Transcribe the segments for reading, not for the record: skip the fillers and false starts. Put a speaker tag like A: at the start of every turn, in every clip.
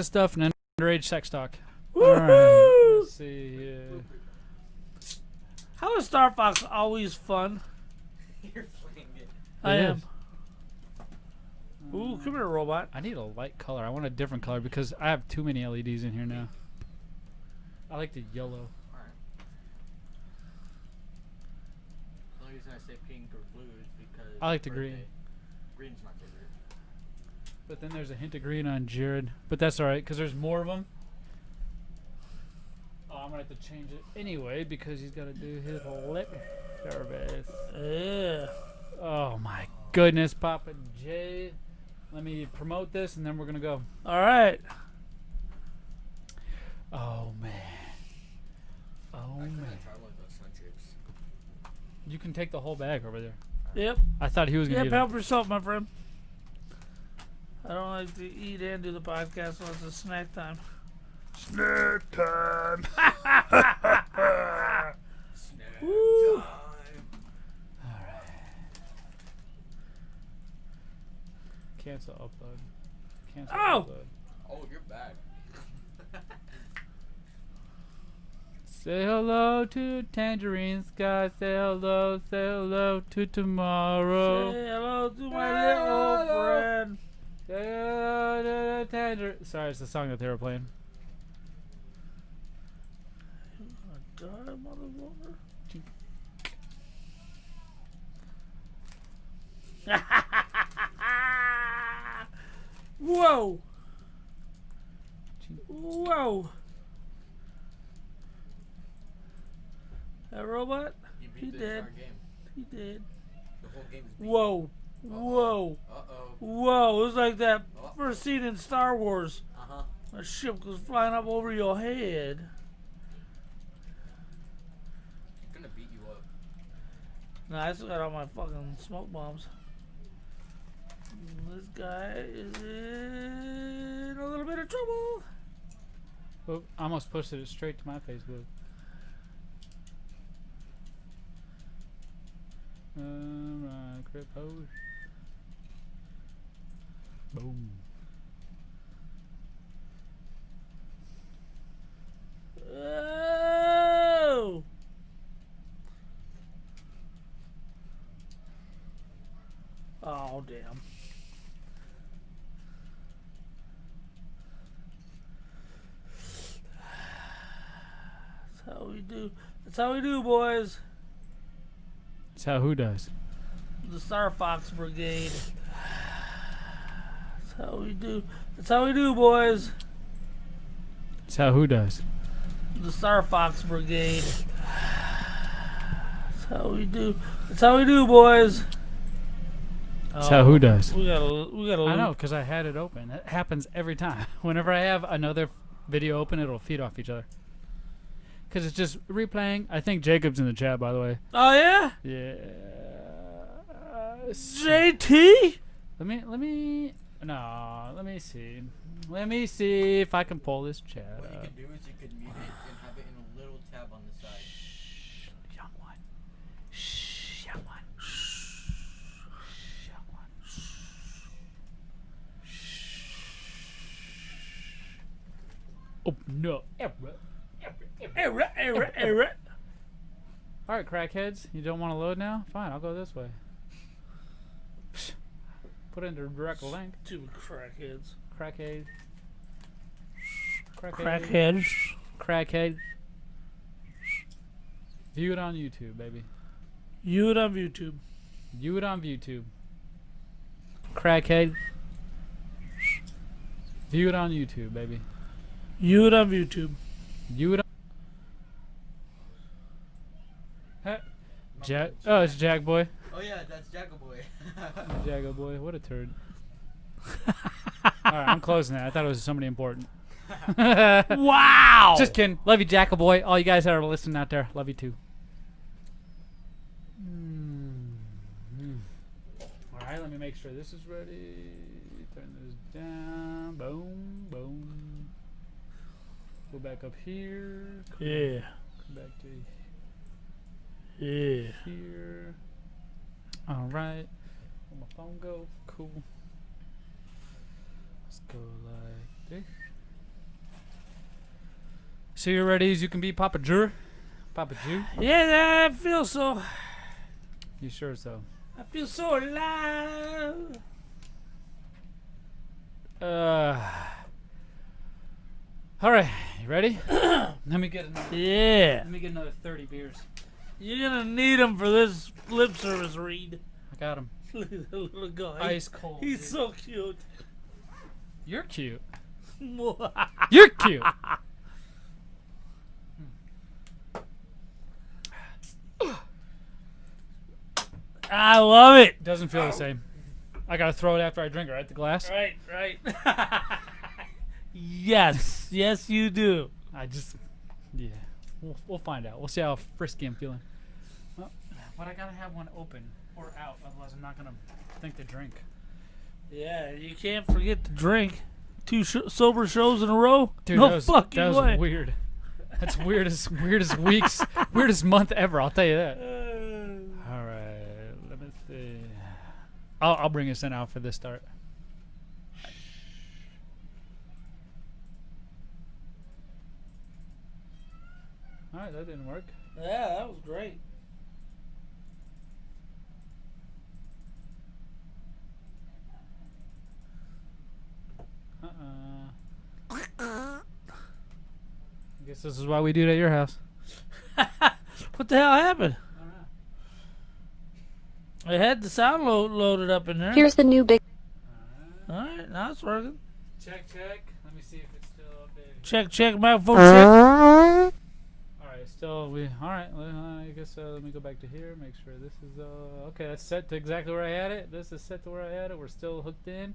A: stuff and underage sex talk.
B: Woo-hoo!
A: Alright, let's see here.
B: How is Star Fox always fun?
C: You're playing it.
B: I am. Ooh, come here, robot.
A: I need a light color. I want a different color because I have too many LEDs in here now. I like the yellow.
C: Alright. The only reason I say pink or blue is because
A: I like the green.
C: Green's my favorite.
A: But then there's a hint of green on Jared. But that's alright because there's more of them. Oh, I'm going to have to change it anyway because he's got to do his lip service.
B: Yeah.
A: Oh my goodness, Pappa J. Let me promote this and then we're going to go.
B: All right.
A: Oh man. Oh man.
C: Try one of those Sun Chips.
A: You can take the whole bag over there.
B: Yep.
A: I thought he was going to
B: Yep,
A: eat it.
B: help yourself, my friend. I don't like to eat and do the podcast unless it's snack time.
D: Snack time.
C: Snack
B: Woo.
C: time.
A: Cancel upload. Cancel
B: Oh!
A: upload.
C: Oh, you're back.
A: Say hello to Tangerine Sky. Say hello to tomorrow.
B: Say hello to my little friend.
A: Say hello to Tangerine. Sorry, it's the song that they were playing.
B: Die, motherfucker. Whoa! Whoa! That robot?
C: You
B: He
C: beat the
B: did.
C: entire game.
B: He did.
C: The whole game is beat.
B: Whoa! Whoa!
C: Uh-oh.
B: Whoa! It was like that
C: Uh-oh.
B: first scene in Star Wars.
C: Uh-huh.
B: A ship goes flying up over your head.
C: He's gonna beat you up.
B: Nah, I still got all my fucking smoke bombs. This guy is in a little bit of trouble.
A: Oh, I almost posted it straight to my Facebook. Alright, crip hose. Boom.
B: Oh! Oh, damn. That's how we do. That's how we do, boys.
A: That's how who does.
B: The Star Fox Brigade. That's how we do. That's how we do, boys.
A: That's how who does.
B: The Star Fox Brigade. That's how we do. That's how we do, boys.
A: That's how who does.
B: We gotta.
A: I know, because I had it open. It happens every time. Whenever I have another video open, it'll feed off each other. Because it's just replaying. I think Jacob's in the chat, by the way.
B: Oh yeah.
A: Yeah.
B: JT.
A: Let me see. Let me see if I can pull this chat
C: What you
A: up.
C: could do is you could mute it and have it in a little tab on the side.
A: Shh, young one. Shh, young one. Shh, young one. Shh. Oh no.
B: Error.
A: All right, crackheads. You don't want to load now? Fine, I'll go this way. Put in the direct link.
B: Two crackheads.
A: Crackhead.
B: Crackheads.
A: Crackhead. View it on YouTube, baby.
B: You it on YouTube.
A: View it on YouTube. Crackhead. View it on YouTube, baby.
B: You it on YouTube.
A: View it on. Jack. Oh, it's Jack Boy.
C: Oh yeah, that's Jackaboy.
A: Jago Boy. What a turd. Alright, I'm closing that. I thought it was somebody important.
B: Wow.
A: Just kidding. Love you, Jack Boy. All you guys that are listening out there, love you too. Alright, let me make sure this is ready. Turn this down. Boom, boom. Go back up here.
B: Yeah.
A: Come back to
B: Yeah.
A: here. Alright. Where my phone go? Cool. Let's go like this. So you're ready as you can be, Pappa J? Pappa J?
B: Yeah, I feel so.
A: You sure so?
B: I feel so alive.
A: All right, you ready? Let me get another.
B: Yeah.
A: Let me get another 30 beers.
B: You're gonna need them for this lip service read.
A: I got them.
B: Look at the little guy.
A: Ice cold.
B: He's
A: dude.
B: so cute.
A: You're cute. You're cute.
B: I love it.
A: Doesn't feel the same. I gotta throw it after I drink it, right? The glass.
B: Right. Yes, you do.
A: Yeah. We'll find out. We'll see how frisky I'm feeling. Well, but I gotta have one open or out, otherwise I'm not gonna think to drink.
B: Yeah, you can't forget to drink. 2 sober shows in a row?
A: Dude,
B: no
A: that was
B: fucking way.
A: weird. That's weirdest weeks, weirdest month ever. I'll tell you that. All right, let me see. I'll bring us in out for this start. All right, that didn't work.
B: Yeah, that was great.
A: I guess this is why we do it at your house.
B: What the hell happened? I had the sound loaded up in there.
E: Here's the new big.
B: Alright, now it's working.
A: Check. Let me see if it's still updated.
B: Check, microphone check.
A: All right, all right. I guess let me go back to here. Make sure this is okay. That's set to exactly where I had it. This is set to where I had it. We're still hooked in.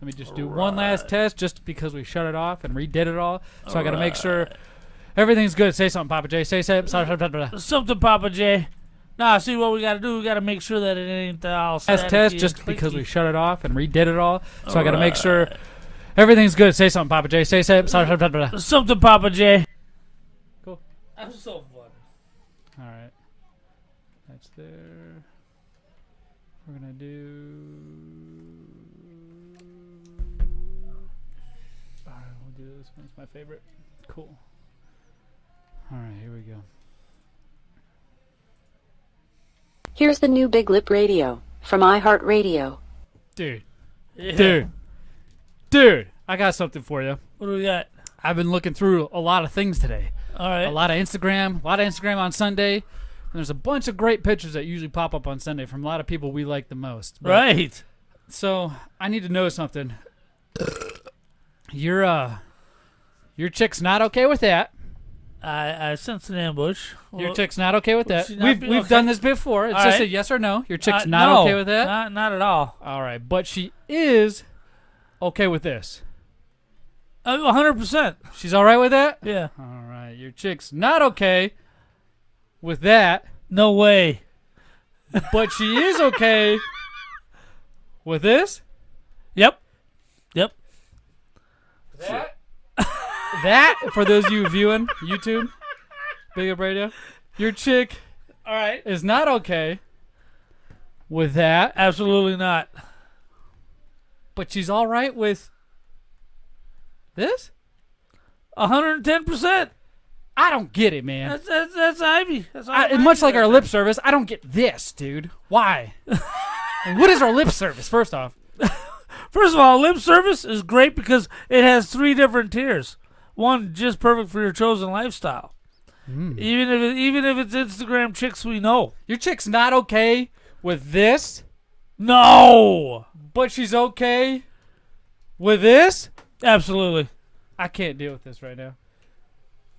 A: Let me just do one last test, just because we shut it off and redid it all. So I got to make sure everything's good. Say something, Pappa J. Say something.
B: Something, Pappa J. Nah, see what we got to do. We got to make sure that it ain't all
A: Last
B: staticky
A: test,
B: and
A: just because we
B: clicky.
A: shut it off and redid it all. So I got to make sure everything's good. Say something, Pappa J. Say something.
B: Something, Pappa J.
A: Cool.
B: That was so fun.
A: All right. That's there. We're going to do... All right, we'll do this one. It's my favorite. Cool. All right, here we go.
E: Here's the new BigLipRadio from iHeartRadio.
A: Dude.
B: Yeah.
A: Dude, I got something for you.
B: What do we got?
A: I've been looking through a lot of things today.
B: All right.
A: A lot of Instagram on Sunday. And there's a bunch of great pictures that usually pop up on Sunday from a lot of people we like the most. But-
B: Right.
A: So I need to know something. Your chick's not okay with that.
B: I sense an ambush.
A: Your
B: Well,
A: chick's not okay with
B: will
A: that.
B: she not be
A: We've
B: okay?
A: done this before. It's
B: All
A: just a
B: right.
A: yes or no. Your chick's
B: no,
A: not okay with that.
B: Not at all.
A: All right, but she is okay with this.
B: 100%.
A: She's all right with that.
B: Yeah.
A: All right, your chick's not okay with that,
B: No way.
A: but she is okay with this.
B: Yep.
A: That for those of you viewing YouTube, BigLipRadio, your chick
B: All right.
A: is not okay with that,
B: Absolutely not.
A: but she's all right with this.
B: 110%.
A: I don't get it, man.
B: That's Ivy. That's all
A: Much like our lip service, I don't get this, dude. Why? And what is our lip service? First off,
B: First of all, lip service is great because it has 3 different tiers. One just perfect for your chosen lifestyle. Even if it's Instagram chicks we know.
A: your chick's not okay with this,
B: No.
A: but she's okay with this.
B: Absolutely.
A: I can't deal with this right now.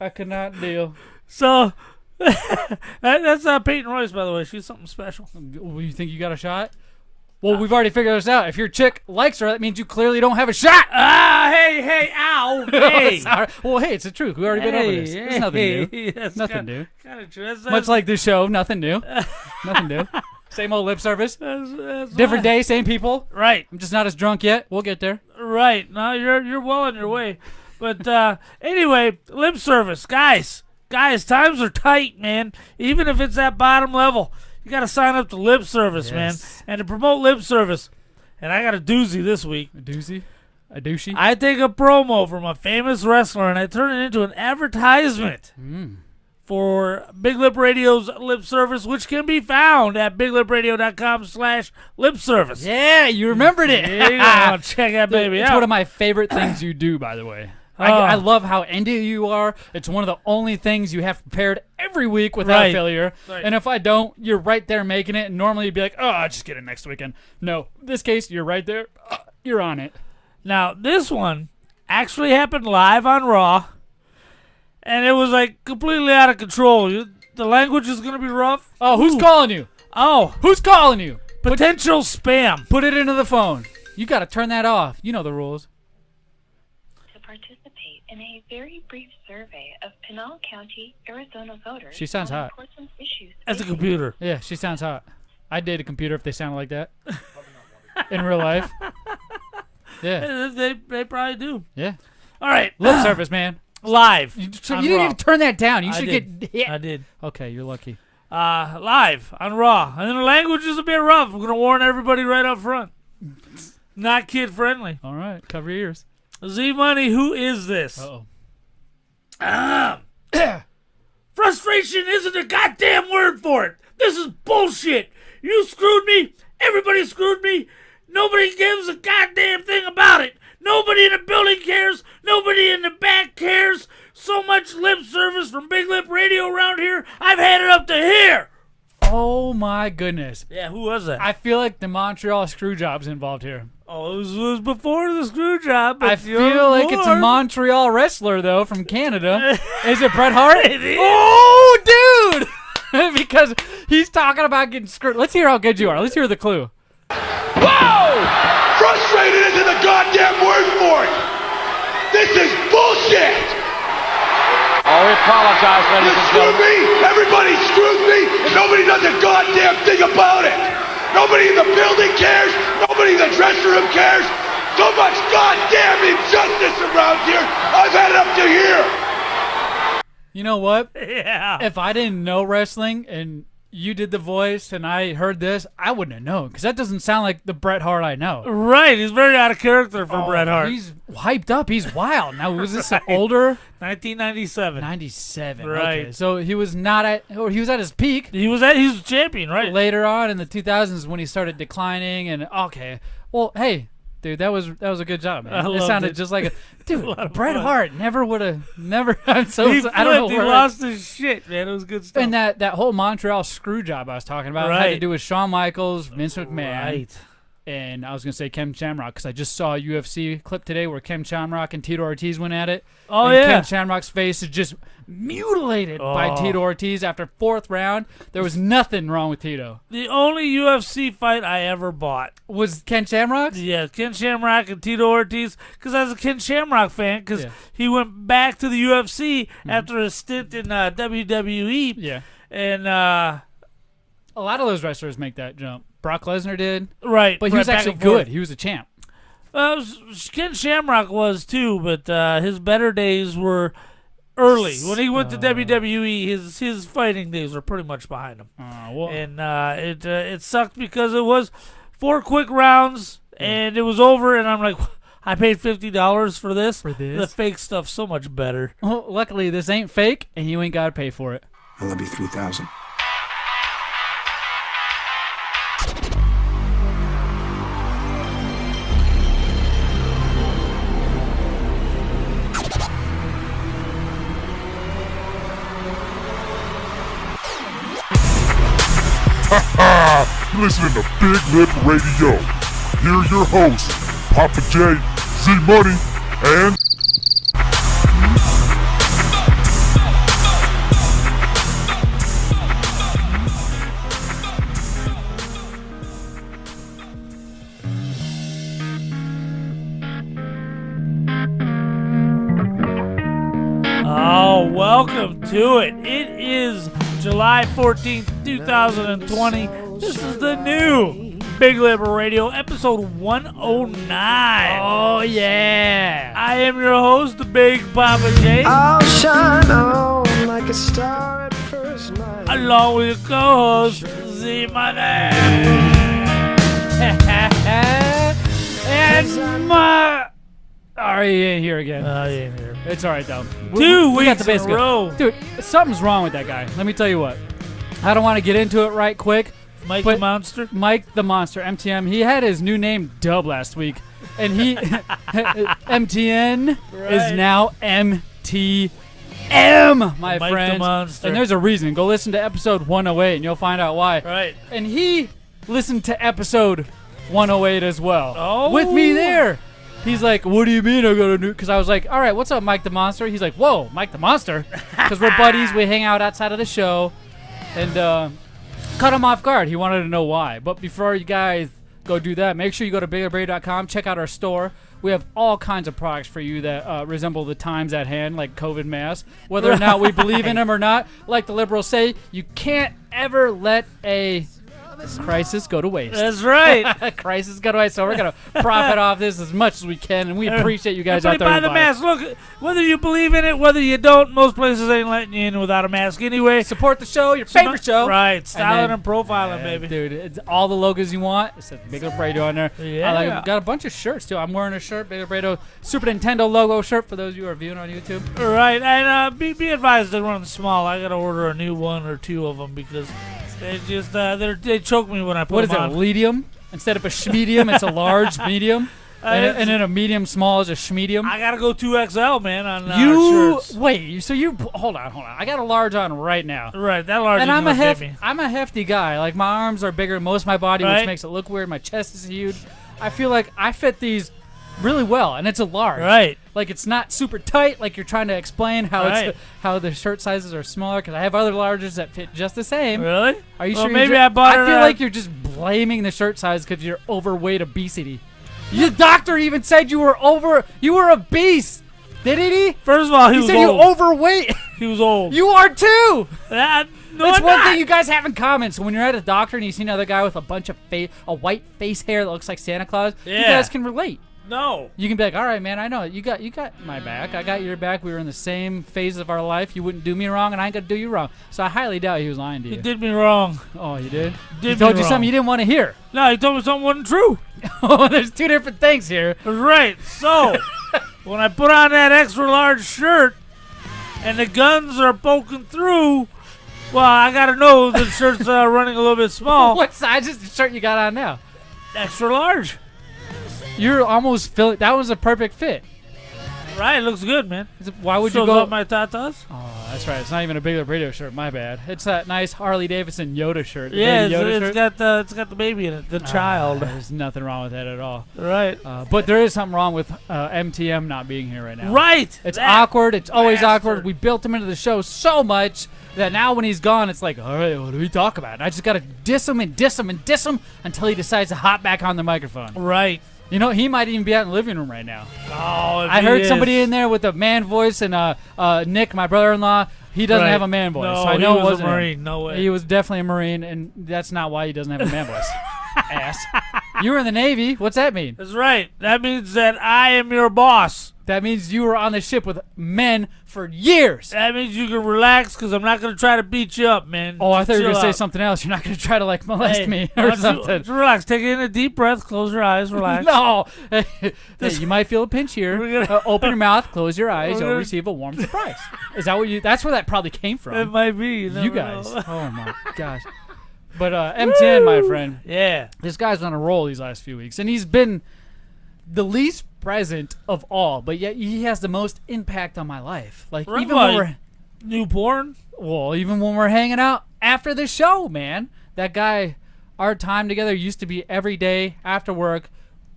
A: I cannot deal.
B: So that's Peyton Royce, by the way. She's something special.
A: You think you got a shot? Well, we've already figured this out. If your chick likes her, that means you clearly don't have a shot.
B: Hey, ow, hey.
A: Sorry. Well, hey, it's the truth. We've already been over this. It's nothing new.
B: That's
A: Nothing new.
B: Kind of true. That's,
A: Much like this show, nothing new. Nothing new. Same old lip service.
B: that's
A: Different day, same people.
B: Right.
A: I'm just not as drunk yet. We'll get there.
B: Right. No, you're well on your way. But anyway, lip service, guys, times are tight, man. Even if it's at bottom level, you got to sign up to lip service, man.
A: Yes.
B: And to promote lip service, and I got a doozy this week.
A: A doozy? A douchey?
B: I take a promo from a famous wrestler and I turn it into an advertisement for Big Lip Radio's lip service, which can be found at BigLipRadio.com/lip service.
A: Yeah, you remembered it.
B: There you go. Check that baby
A: It's
B: out.
A: one of my favorite things you do, by the way. I love how into you are. It's one of the only things you have prepared every week without failure.
B: Right.
A: And if I don't, you're right there making it. And normally you'd be like, oh, I'll just get it next weekend. No, this case, you're right there. You're on it.
B: Now, this one actually happened live on Raw, and it was like completely out of control. The language is going to be rough.
A: Oh, who's calling you?
B: Oh,
A: Who's calling you?
B: potential spam.
A: Put it into the phone. You got to turn that off. You know the rules.
F: To participate in a very brief survey of Pinal County, Arizona voters.
A: She sounds
F: on
A: hot.
F: important issues
B: As a
F: facing
B: computer.
A: Yeah, she sounds hot. I'd date a computer if they sounded like that. In real life. Yeah.
B: They probably do.
A: Yeah.
B: All right.
A: Lip service, man.
B: Live.
A: You
B: on
A: didn't
B: Raw.
A: even turn that down. You
B: I
A: should
B: did.
A: get hit.
B: I did.
A: Okay, you're lucky.
B: Live on Raw. And then the language is a bit rough. I'm going to warn everybody right up front. Not kid friendly.
A: All right, cover your ears.
B: Zmunny, who is this?
A: Uh-oh.
B: Frustration isn't a goddamn word for it. This is bullshit. You screwed me. Everybody screwed me. Nobody gives a goddamn thing about it. Nobody in the building cares. Nobody in the back cares. So much lip service from Big Lip Radio around here. I've had it up to here.
A: Oh, my goodness.
B: Yeah, who was that?
A: I feel like the Montreal screw job's involved here.
B: it was before the screw job.
A: I feel like it's a Montreal wrestler, though, from Canada. Is it Bret Hart?
B: It is.
A: Oh, dude! Because he's talking about getting screwed. Let's hear how good you are. Let's hear the clue.
D: Whoa! Frustrated isn't the goddamn word for it! This is bullshit!
G: Oh, we apologize, ladies
D: You
G: and
D: screwed
G: gentlemen.
D: me, everybody screwed me, and nobody does a goddamn thing about it! Nobody in the building cares, nobody in the dressing room cares! So much goddamn injustice around here, I've had it up to here!
A: You know what?
B: Yeah.
A: If I didn't know wrestling and you did the voice and I heard this, I wouldn't have known, because that doesn't sound like the Bret Hart I know.
B: Right, he's very out of character for Bret Hart.
A: He's hyped up. He's wild. Now, was this older?
B: 1997.
A: 97.
B: Right.
A: Okay. So he was not at, or he was at his peak.
B: He was a champion, right?
A: Later on in the 2000s when he started declining, and okay. Well, hey, dude, that was a good job, man.
B: I
A: It
B: loved
A: sounded
B: it.
A: just like a dude.
B: A lot of
A: Bret
B: fun.
A: Hart never. I'm so
B: He
A: I don't know
B: flipped, he
A: where.
B: lost his shit, man. It was good stuff.
A: And that whole Montreal screw job I was talking about had to
B: Right.
A: do with Shawn Michaels, Vince McMahon,
B: Right.
A: and I was gonna say Ken Shamrock, because I just saw a UFC clip today where Ken Shamrock and Tito Ortiz went at it.
B: Oh,
A: and
B: yeah.
A: Ken Shamrock's face is just mutilated by
B: Oh.
A: Tito Ortiz after fourth round. There was nothing wrong with Tito.
B: The only UFC fight I ever bought.
A: Was Ken Shamrock's?
B: Yeah, Ken Shamrock and Tito Ortiz. Because I was a Ken Shamrock fan. Because
A: Yeah.
B: he went back to the UFC after a stint in WWE.
A: Yeah.
B: And,
A: A lot of those wrestlers make that jump. Brock Lesnar did,
B: right.
A: but he
B: right,
A: was
B: back
A: actually
B: and forth.
A: good. He was a champ.
B: Ken Shamrock was too, but his better days were early. When he went to WWE, his fighting days were pretty much behind him.
A: Well,
B: And it sucked because it was 4 quick rounds and it was over. And I'm like, I paid $50 for this.
A: For this?
B: The fake stuff's so much better.
A: well, luckily this ain't fake, and you ain't got to pay for it.
H: I love you 3,000.
I: Listening to Big Lip Radio. Here are your hosts, Pappa J Zmunny and
B: Oh, welcome to it. It is July 14th, 2020. This is the new Big Lip Radio, episode 109.
A: Oh yeah!
B: I am your host, the Big Pappa J,
J: I'll shine on like a star at first night.
B: along with your co-host, Zmunnys.
A: And All right, he ain't here again.
B: He ain't here.
A: It's all right, though.
B: Two
A: we got
B: weeks
A: the
B: in
A: basic.
B: a row.
A: Dude, something's wrong with that guy. Let me tell you what. I don't want to get into it right quick.
B: Mike the Monster?
A: Mike the Monster, MTM. He had his new name dubbed last week. And he, MTN is now MTM, my
B: Mike
A: friends.
B: the Monster.
A: And there's a reason. Go listen to episode 108 and you'll find out why.
B: Right.
A: And he listened to episode 108 as well.
B: Oh.
A: With me there. He's like, what do you mean I got a new? Because I was like, all right, what's up, Mike the Monster? He's like, whoa, Mike the Monster? Because we're buddies. We hang out outside of the show. And cut him off guard. He wanted to know why. But before you guys go do that, make sure you go to BigLipRadio.com. Check out our store. We have all kinds of products for you that resemble the times at hand, like COVID masks. Whether or not we believe in them or not, like the liberals say, you can't ever let a crisis go to waste.
B: That's right.
A: Crisis go to waste. So we're going to profit off this as much as we can, and we appreciate you guys out there.
B: Buy the mask. Look, whether you believe in it, whether you don't, most places ain't letting you in without a mask anyway.
A: Support the show, your favorite show.
B: Right. Styling and profiling, baby.
A: Dude, it's all the logos you want. It says Big Lip Radio on there.
B: Yeah.
A: Got a bunch of shirts, too. I'm wearing a shirt, Big Lip Radio Super Nintendo logo shirt for those of you who are viewing on YouTube.
B: Right. And be advised they're running small. I got to order a new one or two of them because they just they choke me when I put
A: What is
B: them
A: it,
B: on.
A: a medium? Instead of a medium, it's a large medium. And then a medium small is a schmedium.
B: I got to go 2XL, man, on shirts.
A: Wait, so you hold on. I got a large on right now.
B: Right, that large
A: and
B: is
A: I'm
B: me.
A: a hefty guy. Like, my arms are bigger than most of my body,
B: Right.
A: which makes it look weird. My chest is huge. I feel like I fit these really well, and it's a large.
B: Right.
A: Like, it's not super tight, like you're trying to explain how how the shirt sizes are smaller, because I have other larges that fit just the same.
B: Really?
A: Are you
B: Well,
A: sure?
B: maybe I bought it
A: I feel
B: at-
A: like you're just blaming the shirt size because you're overweight obesity. Your doctor even said you were obese. Didn't he?
B: First of all, he was
A: said
B: old.
A: you overweight.
B: He was old.
A: You are too.
B: No,
A: That's
B: I'm
A: one
B: not.
A: thing you guys have in common. So when you're at a doctor and you see another guy with a bunch of a white face hair that looks like Santa Claus, you
B: Yeah.
A: guys can relate.
B: No.
A: You can be like, all right, man, I know you got my back. I got your back. We were in the same phase of our life. You wouldn't do me wrong, and I ain't gonna do you wrong. So I highly doubt he was lying to you.
B: He did me wrong.
A: Oh, you did?
B: Did
A: He told
B: me
A: you
B: wrong.
A: something you didn't want to hear.
B: No, he told me something wasn't true.
A: Oh, there's two different things here.
B: Right. So, when I put on that extra large shirt and the guns are poking through, well, I got to know the shirt's running a little bit small.
A: What size is the shirt you got on now?
B: Extra large.
A: You're almost filling. That was a perfect fit.
B: Right, looks good, man.
A: Why would you
B: Shows
A: go?
B: up my tatas?
A: Oh, that's right. It's not even a Big Lip Radio shirt. My bad. It's that nice Harley Davidson Yoda shirt. the
B: Yeah,
A: baby Yoda shirt.
B: it's got the baby in it, the child.
A: There's nothing wrong with that at all.
B: Right.
A: But there is something wrong with MTM not being here right now.
B: Right.
A: It's
B: that
A: awkward. It's always
B: bastard.
A: awkward. We built him into the show so much that now when he's gone, it's like, all right, what do we talk about? And I just got to diss him and diss him and diss him until he decides to hop back on the microphone.
B: Right.
A: You know, he might even be out in the living room right now.
B: Oh, if
A: I
B: he
A: heard
B: is.
A: somebody in there with a man voice, and Nick, my brother-in-law, he doesn't
B: Right.
A: have a man voice.
B: No,
A: so I know
B: he
A: it
B: was
A: wasn't
B: a
A: him.
B: Marine. No way.
A: He was definitely a Marine, and that's not why he doesn't have a man voice. Ass. You were in the Navy. What's that mean?
B: That's right. That means that I am your boss.
A: That means you were on the ship with men for years.
B: That means you can relax because I'm not going to try to beat you up, man.
A: Oh, I
B: Just
A: thought you were
B: chill
A: going to say
B: out.
A: something else. You're not going to try to, like, molest me or something.
B: Just relax. Take in a deep breath. Close your eyes. Relax.
A: No. Hey, you might feel a pinch here.
B: We're gonna-
A: Open your mouth, close your eyes,
B: We're
A: you'll
B: gonna-
A: receive a warm surprise. Is that what you... That's where that probably came from.
B: It might be. You
A: You
B: never
A: guys.
B: know.
A: Oh, my gosh. But M10, my friend,
B: Yeah.
A: this guy's on a roll these last few weeks. And he's been the least present of all, but yet he has the most impact on my life. Like,
B: Right,
A: even when
B: like- New porn?
A: even when we're hanging out after the show, man. That guy, our time together used to be every day after work.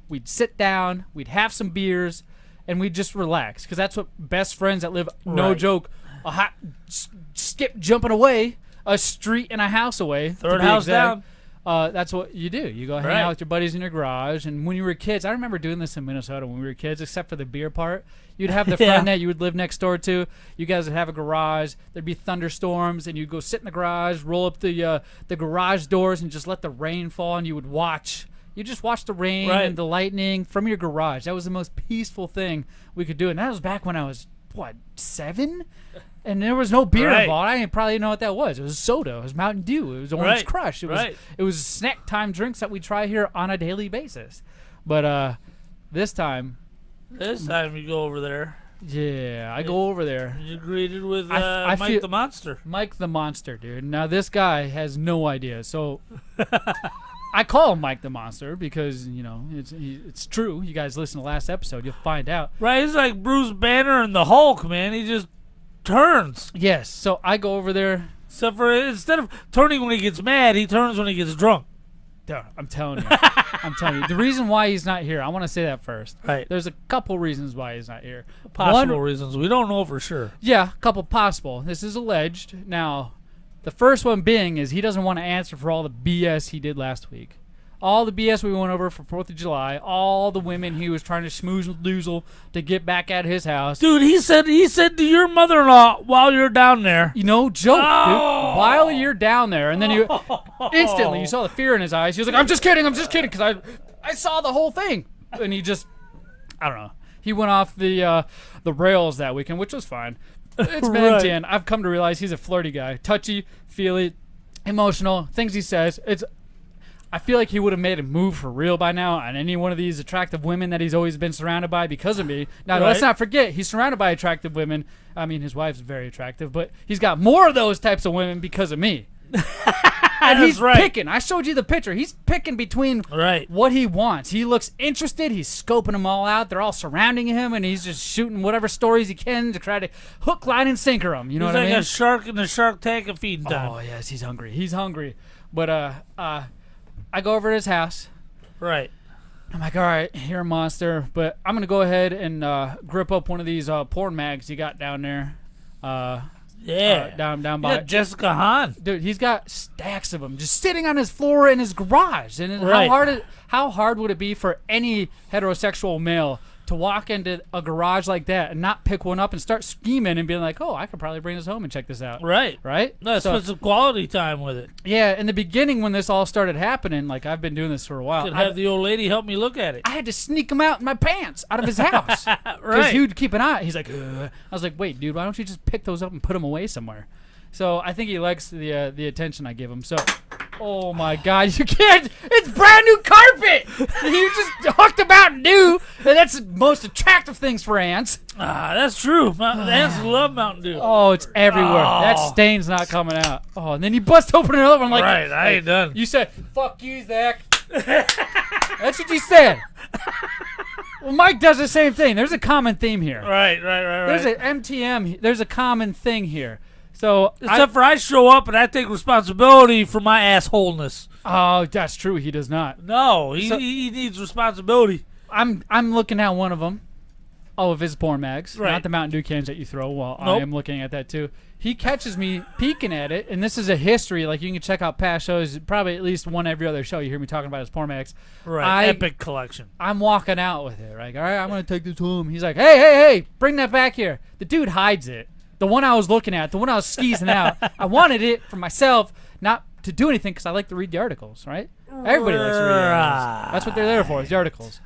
A: We'd sit down, we'd have some beers, and we'd just relax. Because that's what best friends that live, no
B: Right.
A: joke, a hot skip jumping away, a street and a house away. to
B: Third
A: be
B: house
A: exact. That's what you do. You go hang
B: Right.
A: out with your buddies in your garage. And when you were kids, I remember doing this in Minnesota when we were kids, except for the beer part. You'd have the
B: Yeah.
A: friend that you would live next door to. You guys would have a garage. There'd be thunderstorms, and you'd go sit in the garage, roll up the garage doors, and just let the rain fall, and you would watch. You just watch the rain
B: Right.
A: and the lightning from your garage. That was the most peaceful thing we could do. And that was back when I was, 7? And there was no beer
B: Right.
A: involved. I didn't probably know what that was. It was soda. It was Mountain Dew. It was Orange
B: Right.
A: Crush. It was
B: Right.
A: it was snack time drinks that we try here on a daily basis. But this time,
B: This time you go over there.
A: Yeah, I go over there.
B: You greeted with
A: I
B: Mike the Monster.
A: Mike the Monster, dude. Now, this guy has no idea. So, I call him Mike the Monster because, you know, it's true. You guys listen to the last episode, you'll find out.
B: Right, he's like Bruce Banner and the Hulk, man. He just turns.
A: Yes, so I go over there.
B: Except for instead of turning when he gets mad, he turns when he gets drunk.
A: Duh, I'm telling you. The reason why he's not here, I want to say that first.
B: Right.
A: There's a couple reasons why he's not here.
B: Possible reasons. We don't know for sure.
A: Yeah, a couple possible. This is alleged. Now, the first one being is he doesn't want to answer for all the BS he did last week. All the BS we went over for 4th of July, all the women he was trying to schmoozle to get back at his house.
B: Dude, he said to your mother-in-law while you're down there.
A: You know, joke, dude. While you're down there, and then you instantly, you saw the fear in his eyes. He was like, I'm just kidding, because I saw the whole thing. And he just, I don't know. He went off the rails that weekend, which was fine. It's been empty, and I've come to realize he's a flirty guy. Touchy, feely, emotional, things he says. I feel like he would have made a move for real by now on any one of these attractive women that he's always been surrounded by because of me. Now, let's not forget, he's surrounded by attractive women. I mean, his wife's very attractive, but he's got more of those types of women because of me. And he's picking. I showed you the picture. He's picking between what he wants. He looks interested. He's scoping them all out. They're all surrounding him, and he's just shooting whatever stories he can to try to hook, line, and sinker them. You know what I mean?
B: He's like a shark in the shark tank of feeding time.
A: Oh, yes, he's hungry. He's hungry. But, I go over to his house.
B: Right.
A: I'm like, all right, you're a monster, but I'm going to go ahead and grip up one of these porn mags you got down there. Down by
B: Jessica Hahn.
A: Dude, he's got stacks of them just sitting on his floor in his garage. And how hard would it be for any heterosexual male to walk into a garage like that and not pick one up and start scheming and being like, oh, I could probably bring this home and check this out.
B: Right. No, spend some quality time with it.
A: Yeah, in the beginning when this all started happening, like I've been doing this for a while.
B: Could have the old lady help me look at it.
A: I had to sneak him out in my pants out of his house. Because he would keep an eye. He's like, ugh. I was like, wait, dude, why don't you just pick those up and put them away somewhere? So I think he likes the attention I give him. So, oh my God, you can't! It's brand new carpet. You just hooked a Mountain Dew, and that's the most attractive things for ants.
B: That's true. Ants love Mountain Dew.
A: Oh, it's everywhere. That stain's not coming out. Oh, and then you bust open another one like,
B: I ain't done.
A: You said, "Fuck you, Zach." That's what you said. Well, Mike does the same thing. There's a common theme here.
B: Right.
A: There's an MTM. There's a common thing here. So
B: Except for I show up and I take responsibility for my assholeness.
A: Oh, that's true. He does not.
B: No, he needs responsibility.
A: I'm looking at one of them. Oh, of his porn mags, not the Mountain Dew cans that you throw. Well, I am looking at that too. He catches me peeking at it, and this is a history. Like, you can check out past shows, probably at least one every other show. You hear me talking about his porn mags.
B: Right, epic collection.
A: I'm walking out with it. Like, all right, I'm gonna take this home. He's like, hey, bring that back here. The dude hides it. The one I was looking at, the one I was skeezing out, I wanted it for myself, not to do anything, because I like to read the articles, right? Everybody likes to read the articles. That's what they're there for, is the articles.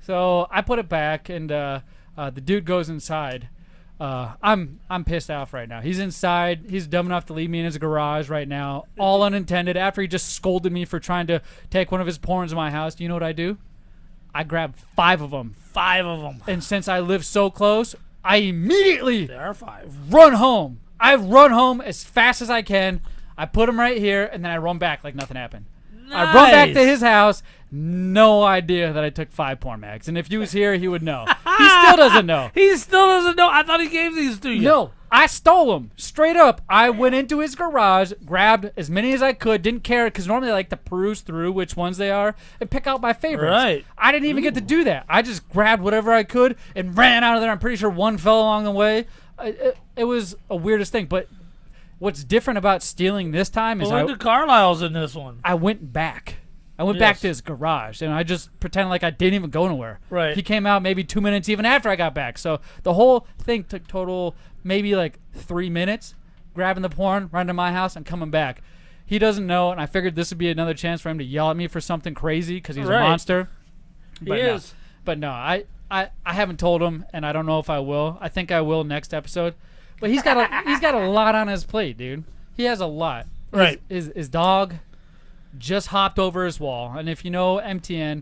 A: So I put it back, and the dude goes inside. I'm pissed off right now. He's inside. He's dumb enough to leave me in his garage right now, all unintended, after he just scolded me for trying to take one of his porns in my house. Do you know what I do? I grab 5 of them.
B: 5 of them.
A: And since I live so close, I immediately
B: there are 5.
A: Run home. I run home as fast as I can. I put him right here, and then I run back like nothing happened. Nice. I run back to his house. No idea that I took 5 porn mags. And if he was here, he would know. He still doesn't know.
B: He still doesn't know. I thought he gave these to you.
A: No, I stole them. Straight up. I went into his garage, grabbed as many as I could, didn't care, because normally I like to peruse through which ones they are and pick out my favorites.
B: Right.
A: I didn't even get to do that. I just grabbed whatever I could and ran out of there. I'm pretty sure one fell along the way. It was a weirdest thing. But what's different about stealing this time is
B: Linda Carlisle's in this one.
A: I went back. I went back to his garage, and I just pretended like I didn't even go nowhere.
B: Right.
A: He came out maybe 2 minutes even after I got back. So the whole thing took total maybe like 3 minutes, grabbing the porn, running to my house, and coming back. He doesn't know, and I figured this would be another chance for him to yell at me for something crazy because he's a monster.
B: He is.
A: But no, I haven't told him, and I don't know if I will. I think I will next episode. But he's got a lot on his plate, dude. He has a lot.
B: Right.
A: His dog just hopped over his wall, and if you know MTN,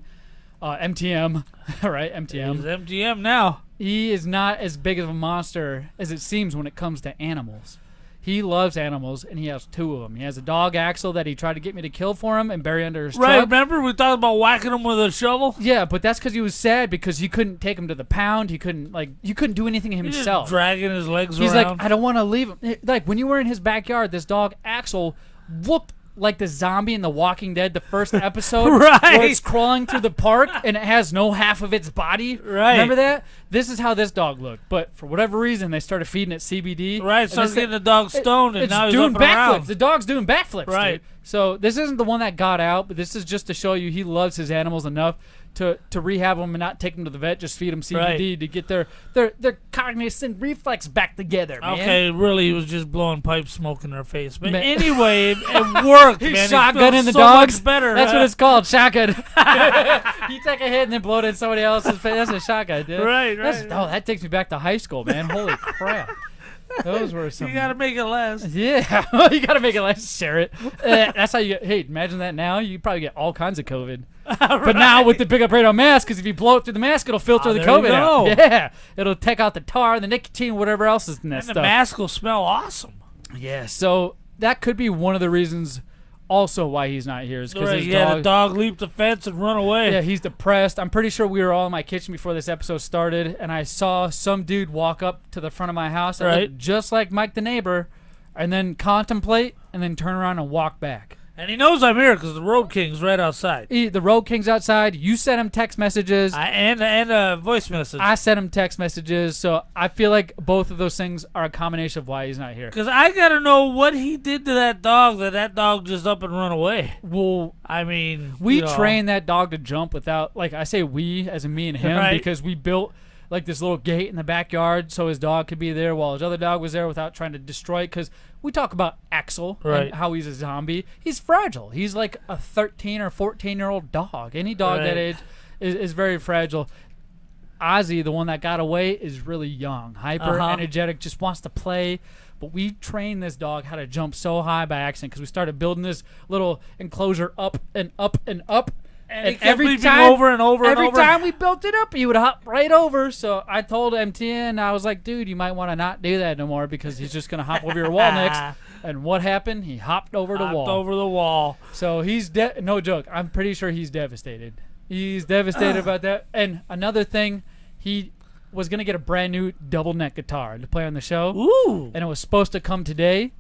A: MTM, right? MTM.
B: He's MTM now.
A: He is not as big of a monster as it seems when it comes to animals. He loves animals, and he has 2 of them. He has a dog, Axel, that he tried to get me to kill for him and bury under his
B: Right,
A: truck.
B: remember we talked about whacking him with a shovel?
A: Yeah, but that's because he was sad because you couldn't take him to the pound. You couldn't do anything
B: He's
A: himself.
B: just dragging his legs
A: He's
B: around.
A: like, I don't want to leave him. Like, when you were in his backyard, this dog, Axel, looked like the zombie in The Walking Dead, the first episode.
B: Right.
A: Where it's crawling through the park and it has no half of its body.
B: Right.
A: Remember that? This is how this dog looked. But for whatever reason, they started feeding it CBD.
B: Right, started getting the dog stoned, and now he's
A: doing
B: up and around.
A: backflips. The dog's doing backflips,
B: Right.
A: dude. So this isn't the one that got out, but this is just to show you he loves his animals enough to rehab them and not take them to the vet, just feed them CBD to get their cognizant reflex back together, man.
B: Okay, really, he was just blowing pipe smoke in their face. But
A: Man.
B: anyway, it worked, man.
A: He's
B: It
A: shotgunning
B: feels
A: the
B: so
A: dogs.
B: much better.
A: That's what it's called, shotgun. You take a hit and then blow it in somebody else's face. That's a shotgun, dude.
B: Right.
A: Oh, that takes me back to high school, man. Holy crap. Those were some.
B: You gotta make it last.
A: Yeah, you gotta make it last. Share it. That's how you get. Hey, imagine that now. You probably get all kinds of COVID. But now with the Big Up Radio mask, because if you blow it through the mask, it'll filter the
B: there
A: COVID
B: you go.
A: out. Yeah, it'll take out the tar, the nicotine, whatever else is in that
B: And
A: stuff.
B: the mask will smell awesome.
A: Yeah, so that could be one of the reasons. Also, why he's not here is because
B: Right,
A: his
B: he had
A: dog.
B: a dog leap the fence and run away.
A: Yeah, he's depressed. I'm pretty sure we were all in my kitchen before this episode started, and I saw some dude walk up to the front of my house that looked just like Mike the neighbor, and then contemplate, and then turn around and walk back.
B: And he knows I'm here because the Road King's right outside.
A: The Road King's outside. You sent him text messages.
B: And a voice message.
A: I sent him text messages, so I feel like both of those things are a combination of why he's not here.
B: Because I got to know what he did to that dog just up and run away.
A: Well,
B: I mean,
A: we trained that dog to jump without, like, I say we as in me and him,
B: Right.
A: because we built like this little gate in the backyard so his dog could be there while his other dog was there without trying to destroy it. Because we talk about Axel
B: Right.
A: and how he's a zombie. He's fragile. He's like a 13 or 14-year-old dog. Any dog that age is very fragile. Ozzy, the one that got away, is really young, hyper energetic, just wants to play. But we trained this dog how to jump so high by accident because we started building this little enclosure up and up and up.
B: And every time over and over and over.
A: Every time we built it up, he would hop right over. So I told MTN, I was like, dude, you might want to not do that no more because he's just going to hop over your wall next. And what happened? He hopped over the wall. So he's no joke. I'm pretty sure he's devastated. He's devastated about that. And another thing, he was going to get a brand new double neck guitar to play on the show.
B: Ooh.
A: And it was supposed to come today.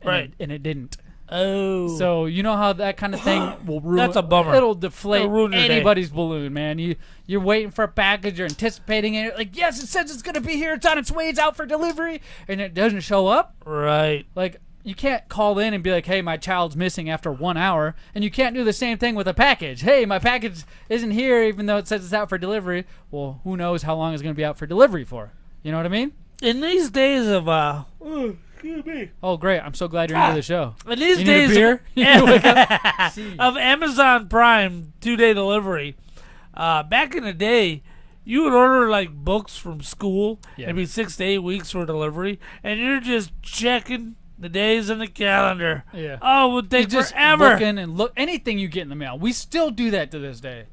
B: Right.
A: And it didn't.
B: Oh.
A: So you know how that kind of thing will ruin.
B: That's a bummer.
A: It'll deflate
B: It'll ruin your
A: anybody's balloon, man. You're waiting for a package, you're anticipating it. Like, yes, it says it's gonna be here. It's on its way. It's out for delivery, and it doesn't show up.
B: Right.
A: Like, you can't call in and be like, hey, my child's missing after 1 hour, and you can't do the same thing with a package. Hey, my package isn't here, even though it says it's out for delivery. Well, who knows how long it's gonna be out for delivery for? You know what I mean?
B: In these days of
A: Oh, great! I'm so glad you're into the show.
B: In these
A: you
B: days
A: need a beer?
B: of Amazon Prime 2-day delivery, back in the day, you would order like books from school.
A: Yeah.
B: It'd be 6 to 8 weeks for delivery, and you're just checking the days in the calendar.
A: Yeah.
B: Oh, it would take
A: just
B: forever.
A: Looking and look anything you get in the mail. We still do that to this day.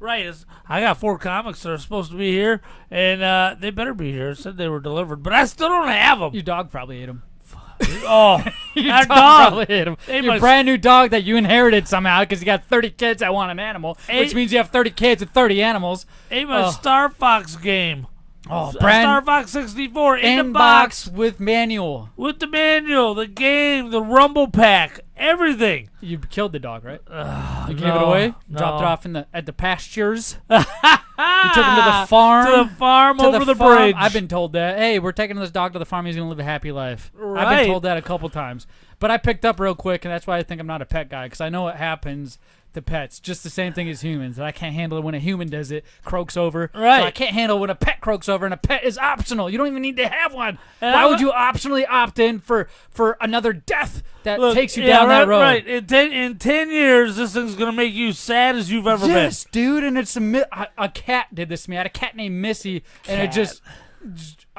B: Right. I got 4 comics that are supposed to be here, and they better be here. It said they were delivered, but I still don't have them.
A: Your dog probably ate them.
B: Oh,
A: Your
B: our
A: dog
B: dog.
A: probably ate them.
B: They
A: Your
B: must-
A: brand new dog that you inherited somehow because you got 30 kids that want an animal, which means you have 30 kids and 30 animals.
B: Ate my Star Fox game.
A: Oh,
B: Star Fox 64 in the
A: box
B: box
A: with manual.
B: with the manual, the game, the Rumble Pack, everything.
A: You killed the dog, right? You gave it away. Dropped it off at the pastures. You took him to the farm.
B: To the farm over the
A: farm.
B: bridge.
A: I've been told that. Hey, we're taking this dog to the farm. He's gonna live a happy life. I've
B: Right.
A: been told that a couple times. But I picked up real quick, and that's why I think I'm not a pet guy, because I know what happens to pets. Just the same thing as humans. And I can't handle it when a human does it, croaks over.
B: Right.
A: So I can't handle when a pet croaks over, and a pet is optional. You don't even need to have one. Why would you optionally opt in for another death that takes you down that road?
B: Right. In 10 years, this thing's going to make you sad as you've ever
A: Yes, dude, and it's a cat did this to me. I had a cat named Missy, and it just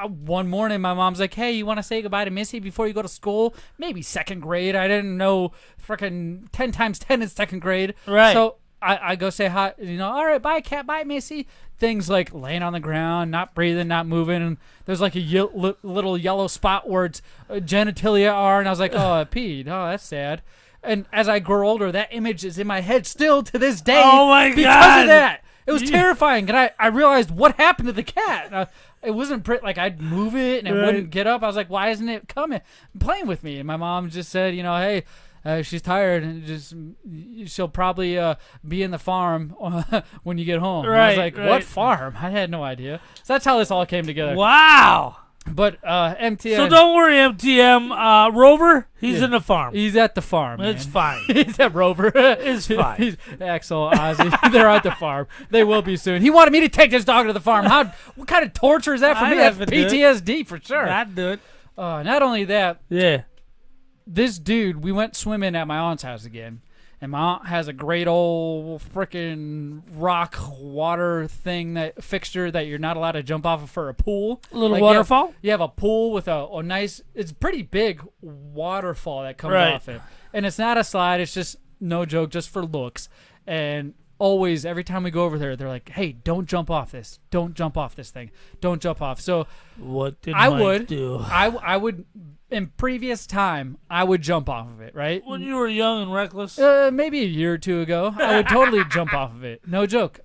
A: one morning my mom's like, hey, you want to say goodbye to Missy before you go to school? Maybe second grade. I didn't know freaking 10 times 10 is second grade.
B: Right.
A: So I go say hi, all right, bye, cat, bye, Missy. Things like laying on the ground, not breathing, not moving. And there's like a little yellow spot where its genitalia are. And I was like, oh, I peed. Oh, that's sad. And as I grow older, that image is in my head still to this day.
B: Oh, my God.
A: Because of that. It was terrifying. And I realized what happened to the cat. It wasn't like I'd move it and it wouldn't get up. I was like, why isn't it playing with me? And my mom just said, hey, she's tired and she'll probably be in the farm when you get home.
B: Right,
A: I was like,
B: right.
A: what farm? I had no idea. So that's how this all came together.
B: Wow.
A: But MTM.
B: So don't worry, MTM. Rover, he's in the farm.
A: He's at the farm.
B: It's
A: man.
B: fine.
A: He's at Rover.
B: It's fine.
A: He's Axel, Ozzy. They're at the farm. They will be soon. He wanted me to take this dog to the farm. What kind of torture is that for me? That's PTSD for sure.
B: I'd do it.
A: Not only that.
B: Yeah.
A: This dude, we went swimming at my aunt's house again. And my aunt has a great old freaking rock water fixture that you're not allowed to jump off of for a pool.
B: A little waterfall?
A: You have a pool with a nice, it's pretty big waterfall that comes off it. And it's not a slide, it's just, no joke, just for looks. And always, every time we go over there, they're like, hey, don't jump off this. Don't jump off this thing. Don't jump off. So
B: what did
A: I
B: Mike
A: would
B: do?
A: I would, in previous time, I would jump off of it, right?
B: When you were young and reckless?
A: Maybe a year or two ago, I would totally jump off of it. No joke.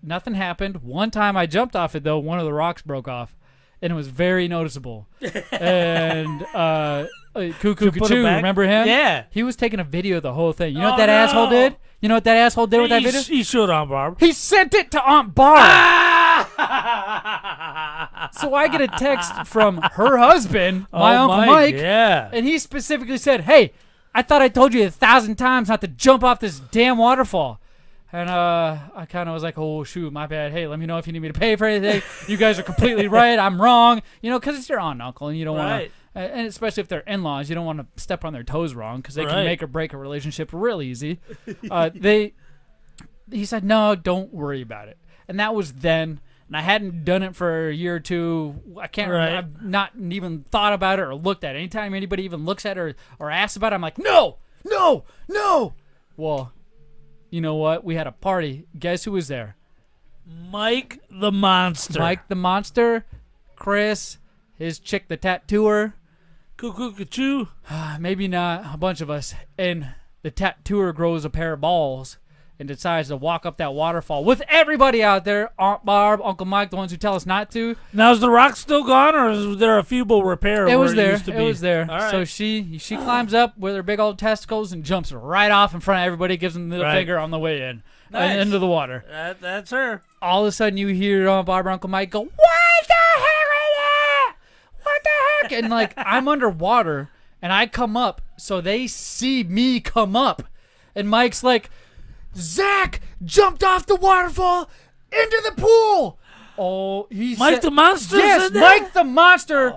A: Nothing happened. One time I jumped off it, though, one of the rocks broke off, and it was very noticeable. And Cuckoo Kachoo, remember him?
B: Yeah.
A: He was taking a video of the whole thing. You know what that asshole did? You know what that asshole did with that video?
B: He showed Aunt Barb.
A: He sent it to Aunt Barb. So I get a text from her husband, my Uncle Mike, and he specifically said, hey, I thought I told you 1,000 times not to jump off this damn waterfall. And I kind of was like, oh, shoot, my bad. Hey, let me know if you need me to pay for anything. You guys are completely right. I'm wrong. Because it's your aunt and uncle, and you don't want to. And especially if they're in-laws, you don't want to step on their toes wrong because they can make or break a relationship real easy. He said, no, don't worry about it. And that was then. And I hadn't done it for a year or two. I can't remember. I've not even thought about it or looked at it. Anytime anybody even looks at it or asks about it, I'm like, no. Well, you know what? We had a party. Guess who was there?
B: Mike the Monster.
A: Mike the Monster, Chris, his chick, the tattooer.
B: Cuckoo Kachoo.
A: Maybe not. A bunch of us. And the tattooer grows a pair of balls and decides to walk up that waterfall with everybody out there. Aunt Barb, Uncle Mike, the ones who tell us not to.
B: Now, is the rock still gone, or is there a feeble repair?
A: It was there.
B: Used to
A: it was there.
B: All right.
A: So she climbs up with her big old testicles and jumps right off in front of everybody, gives them the finger on the way in.
B: Nice.
A: Into the water.
B: That's her.
A: All of a sudden, you hear Aunt Barb, Uncle Mike go, what the heck is that? What the heck? And like, I'm underwater, and I come up, so they see me come up. And Mike's like, Zach jumped off the waterfall into the pool. Oh,
B: Mike the Monster?
A: Yes, Mike the Monster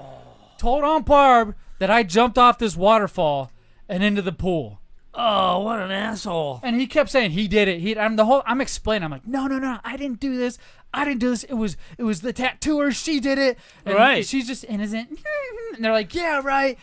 A: told Aunt Barb that I jumped off this waterfall and into the pool.
B: Oh, what an asshole.
A: And he kept saying he did it. I'm explaining. I'm like, no, I didn't do this. It was the tattooer. She did it. And she's just innocent. And they're like, yeah, right.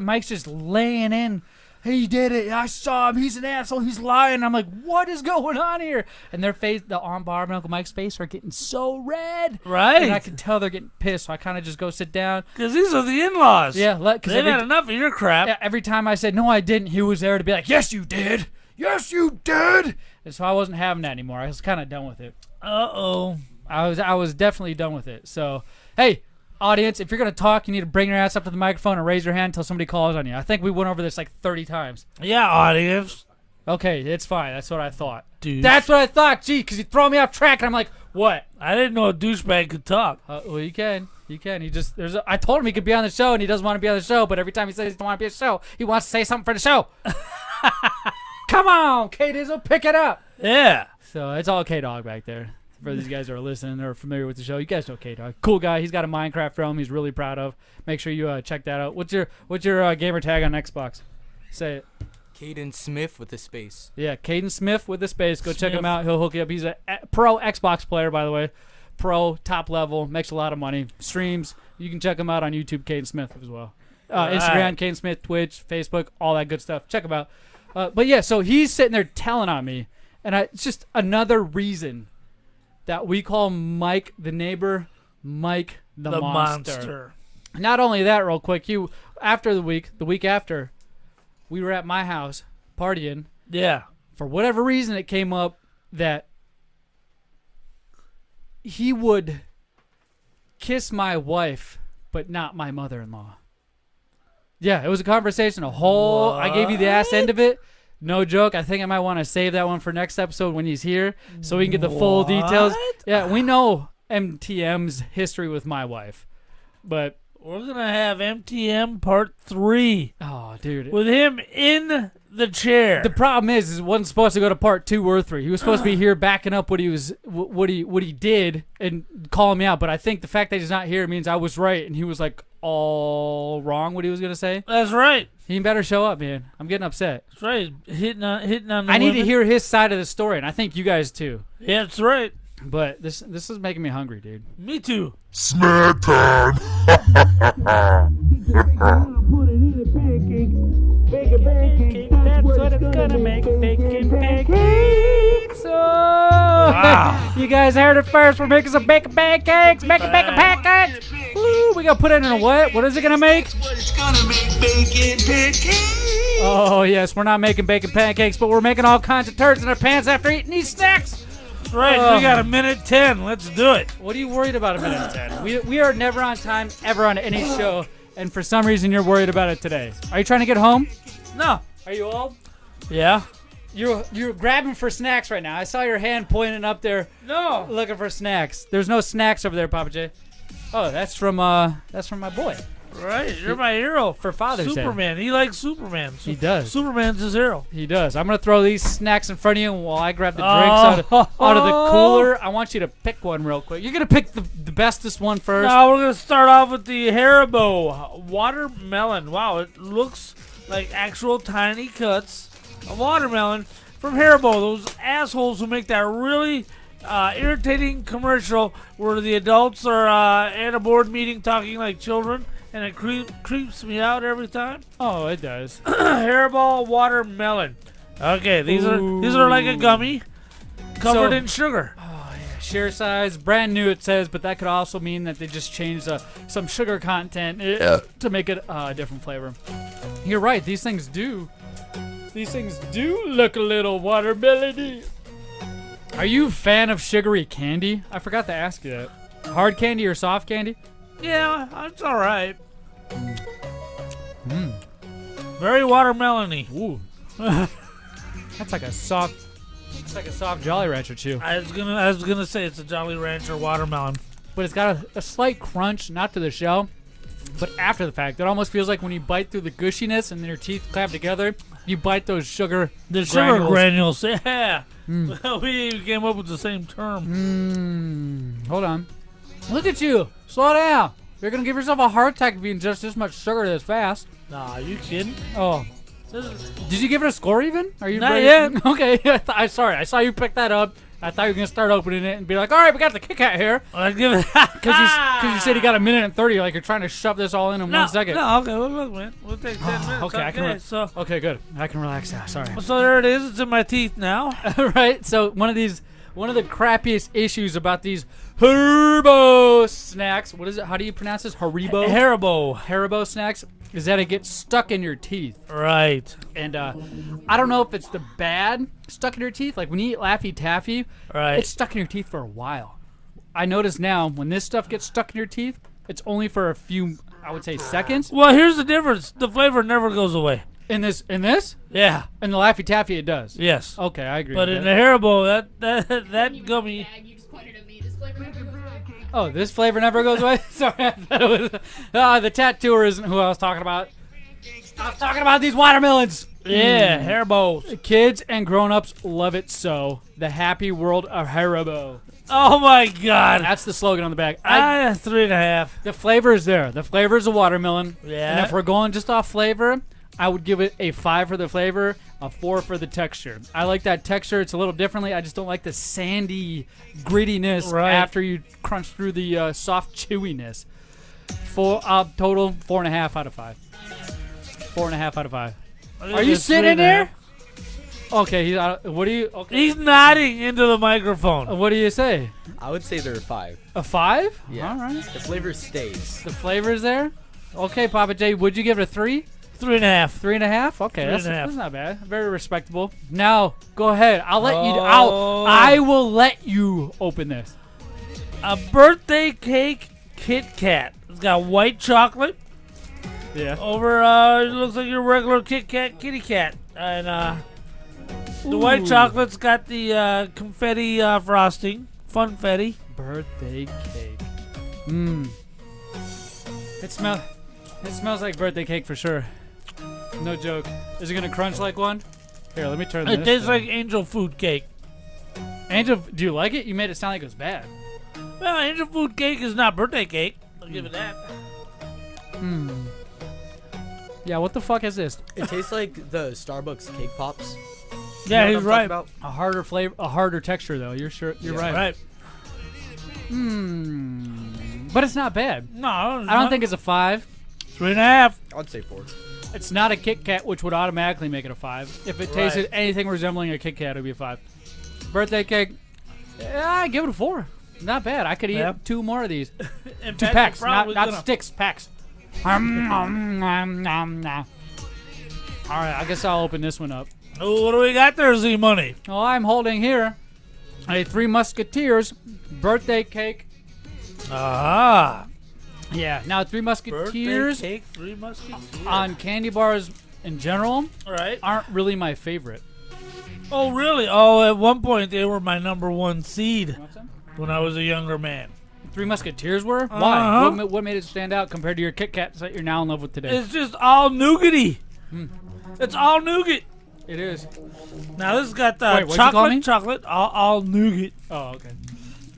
A: Mike's just laying in. He did it. I saw him. He's an asshole. He's lying. I'm like, what is going on here? And their face, the Aunt Barb and Uncle Mike's face are getting so red.
B: Right.
A: And I can tell they're getting pissed. So I kind of just go sit down.
B: Because these are the in-laws.
A: Yeah.
B: They've had enough of your crap.
A: Yeah, every time I said, no, I didn't, he was there to be like, yes, you did. Yes, you did. And so I wasn't having that anymore. I was kind of done with it.
B: Uh-oh.
A: I was definitely done with it. So, hey, audience, if you're going to talk, you need to bring your ass up to the microphone and raise your hand until somebody calls on you. I think we went over this like 30 times.
B: Yeah, audience.
A: Okay, it's fine. That's what I thought.
B: Dude.
A: That's what I thought. Gee, because you throw me off track, and I'm like, what?
B: I didn't know a douchebag could talk.
A: Well, you can. You can. I told him he could be on the show, and he doesn't want to be on the show, but every time he says he doesn't want to be on the show, he wants to say something for the show. Come on, K-Dizzle, pick it up.
B: Yeah.
A: So it's all K-Dog back there. For these guys who are listening or familiar with the show, you guys know K-Dog. Cool guy. He's got a Minecraft realm he's really proud of. Make sure you check that out. What's your gamer tag on Xbox? Say it.
H: Caden Smith with a space.
A: Yeah, Caden Smith with a space. Go check him out. He'll hook you up. He's a pro Xbox player, by the way. Pro, top level, makes a lot of money. Streams. You can check him out on YouTube, Caden Smith as well. Instagram, Caden Smith, Twitch, Facebook, all that good stuff. Check him out. But yeah, so he's sitting there telling on me. And it's just another reason that we call Mike the neighbor Mike the monster. Not only that, real quick, the week after, we were at my house partying.
B: Yeah.
A: For whatever reason, it came up that he would kiss my wife, but not my mother-in-law. Yeah, it was a conversation. I gave you the ass end of it. No joke. I think I might want to save that one for next episode when he's here, so we can get the full details. Yeah, we know MTM's history with my wife, but
B: we're gonna have MTM Part 3.
A: Oh, dude,
B: with him in the chair.
A: The problem is it wasn't supposed to go to Part 2 or 3. He was supposed to be here backing up what he did and calling me out. But I think the fact that he's not here means I was right and he was like all wrong what he was gonna say.
B: That's right.
A: He better show up, man. I'm getting upset.
B: That's right. Hitting on the
A: I need to
B: women.
A: hear his side of the story, and I think you guys too.
B: Yeah, that's right.
A: But this is making me hungry, dude.
B: Me too.
I: Snack time.
A: That's what it's gonna make. Bacon pancakes. Wow. You guys heard it first. We're making some bacon pancakes. Bacon pancakes. Woo, we gonna put it in a what? What is it gonna make?
J: It's gonna make bacon pancakes.
A: Oh yes, we're not making bacon pancakes, but we're making all kinds of turds in our pants after eating these snacks.
B: That's right. We got a minute 10. Let's do it.
A: What are you worried about a minute 10? We are never on time ever on any show, and for some reason you're worried about it today. Are you trying to get home?
B: No.
A: Are you old?
B: Yeah.
A: You're grabbing for snacks right now. I saw your hand pointing up there.
B: No.
A: Looking for snacks. There's no snacks over there, Pappa J. Oh, that's from my boy.
B: Right. You're my hero
A: for Father's Day.
B: Superman. He likes Superman.
A: He does.
B: Superman's his hero.
A: He does. I'm gonna throw these snacks in front of you while I grab the drinks out of the cooler. I want you to pick one real quick. You're gonna pick the bestest one first.
B: No, we're gonna start off with the Haribo watermelon. Wow, it looks like actual tiny cuts of watermelon from Haribo. Those assholes who make that really irritating commercial where the adults are at a board meeting talking like children, and it creeps me out every time.
A: Oh, it does.
B: Haribo watermelon. Okay, these are like a gummy covered in sugar.
A: Oh yeah, share size, brand new it says, but that could also mean that they just changed some sugar content to make it a different flavor. You're right. These things do look a little watermelony. Are you a fan of sugary candy? I forgot to ask you that. Hard candy or soft candy?
B: Yeah, that's all right. Very watermelony.
A: Ooh. That's like a soft Jolly Rancher chew.
B: I was gonna say it's a Jolly Rancher watermelon,
A: but it's got a slight crunch, not to the shell, but after the fact. It almost feels like when you bite through the gushiness and then your teeth clap together, you bite those sugar
B: granules. Yeah. We came up with the same term.
A: Hold on. Look at you. Slow down. You're going to give yourself a heart attack if you ingest this much sugar this fast.
B: Nah, you kidding?
A: Oh. Did you give it a score even? Are you
B: Not
A: ready?
B: yet.
A: Okay. I'm sorry. I saw you pick that up. I thought you were going to start opening it and be like, all right, we got the Kit Kat here.
B: I'd give it...
A: Because you said you got a minute and 30, like you're trying to shove this all in 1 second.
B: No, okay, well, look, man. We'll take 10 minutes.
A: Okay, good. I can relax now. Sorry.
B: So there it is. It's in my teeth now.
A: Right? So one of the crappiest issues about these Haribo snacks, what is it? How do you pronounce this? Haribo snacks is that it gets stuck in your teeth.
B: Right.
A: And I don't know if it's the bad stuck in your teeth. Like when you eat Laffy Taffy,
B: right,
A: it's stuck in your teeth for a while. I notice now when this stuff gets stuck in your teeth, it's only for a few, I would say, seconds.
B: Well, here's the difference. The flavor never goes away.
A: In this?
B: Yeah.
A: In the Laffy Taffy, it does.
B: Yes.
A: Okay, I agree.
B: But in the Haribo, that gummy.
K: You just pointed at me. This flavor never goes away.
A: Oh, this flavor never goes away? Sorry, I thought it was... the tattooer isn't who I was talking about. I was talking about these watermelons.
B: Yeah, Haribos.
A: Kids and grown-ups love it so. The happy world of Haribo.
B: Oh, my God.
A: That's the slogan on the back.
B: 3.5.
A: The flavor is there. The flavor is a watermelon.
B: Yeah.
A: And if we're going just off flavor, I would give it a 5 for the flavor, a 4 for the texture. I like that texture. It's a little differently. I just don't like the sandy grittiness after you crunch through the soft chewiness. Total 4.5 out of 5. 4.5 out of 5. Are you sitting there? Okay, what do you? Okay.
B: He's nodding into the microphone.
A: What do you say?
H: I would say they're a 5.
A: A 5?
H: Yeah.
A: All right.
H: The flavor stays.
A: The flavor's there. Okay, Pappa J, would you give it a 3?
B: 3.5.
A: 3.5? Okay,
B: 3.5.
A: That's not bad. Very respectable. Now, go ahead. I'll let you.
B: Oh.
A: I will let you open this.
B: A birthday cake Kit Kat. It's got white chocolate.
A: Yeah.
B: Over, it looks like your regular Kit Kat kitty cat. And, the white chocolate's got the, confetti, frosting. Funfetti.
A: Birthday cake. Mmm. It smells like birthday cake for sure. No joke. Is it gonna crunch like one? Here, let me turn this.
B: It tastes like angel food cake.
A: Angel, do you like it? You made it sound like it was bad.
B: Well, angel food cake is not birthday cake. I'll give it that.
A: Yeah, what the fuck is this?
H: It tastes like the Starbucks cake pops.
B: Yeah,
H: You know
B: he's
H: what I'm
B: right.
H: talking about?
A: A harder flavor, a harder texture though. You're right.
B: Right.
A: But it's not bad.
B: No,
A: I don't think it's a 5.
B: 3.5.
H: I'd say 4.
A: It's not a Kit Kat, which would automatically make it a 5. If it tasted anything resembling a Kit Kat, it would be a 5. Birthday cake, I give it a 4. Not bad. I could eat 2 more of these. 2 packs, not sticks, packs. All right, I guess I'll open this one up.
B: Oh, what do we got there, Zmunny?
A: Well, I'm holding here a Three Musketeers birthday cake.
B: Ah.
A: Yeah, now Three Musketeers
B: Birthday cake, 3 Musketeers.
A: on candy bars in general
B: Right.
A: aren't really my favorite.
B: Oh, really? Oh, at one point they were my number 1 seed when I was a younger man.
A: Three Musketeers were? Why? What made it stand out compared to your Kit Kats that you're now in love with today?
B: It's just all nougaty. It's all nougat.
A: It is.
B: Now this has got
A: Wait, what'd you call me?
B: chocolate, all nougat.
A: Oh, okay.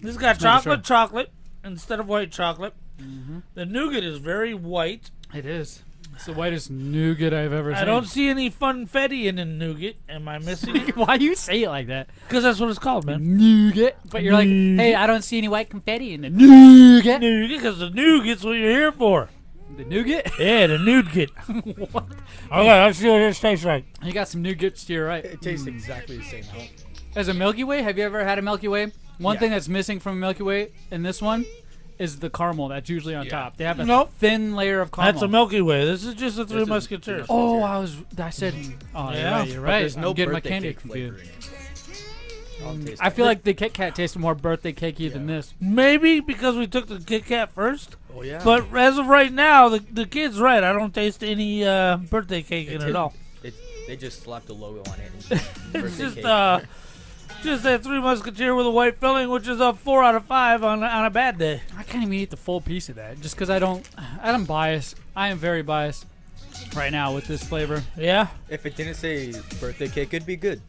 B: This has got chocolate instead of white chocolate.
A: Mm-hmm.
B: The nougat is very white.
A: It is. It's the whitest nougat I've ever seen.
B: I don't see any funfetti in the nougat. Am I missing it?
A: Why you say it like that?
B: Because that's what it's called, man.
A: Nougat. But you're like, hey, I don't see any white confetti in the nougat.
B: Nougat, because the nougat's what you're here for.
A: The nougat?
B: Yeah, the nougat.
A: What?
B: Okay, let's see what this tastes like.
A: You got some nougats to your right.
H: It tastes exactly the same.
A: As a Milky Way, have you ever had a Milky Way? One thing that's missing from a Milky Way in this one is the caramel that's usually on top. They have a thin layer of caramel.
B: That's a Milky Way. This is just a Three Musketeers.
A: Oh, I said. Oh,
B: yeah.
A: You're right.
H: There's no
A: I'm getting my
H: birthday
A: candy
H: cake flavor
A: confused.
H: in it.
A: I feel like the Kit Kat tasted more birthday cakey than this.
B: Maybe because we took the Kit Kat first.
H: Oh yeah.
B: But as of right now, the kid's right. I don't taste any birthday cake in it at all.
H: They just slapped a logo on it.
B: It's just that Three Musketeer with a white filling, which is a 4 out of 5 on a bad day.
A: I can't even eat the full piece of that just because I'm biased. I am very biased right now with this flavor.
B: Yeah.
H: If it didn't say birthday cake, it'd be good.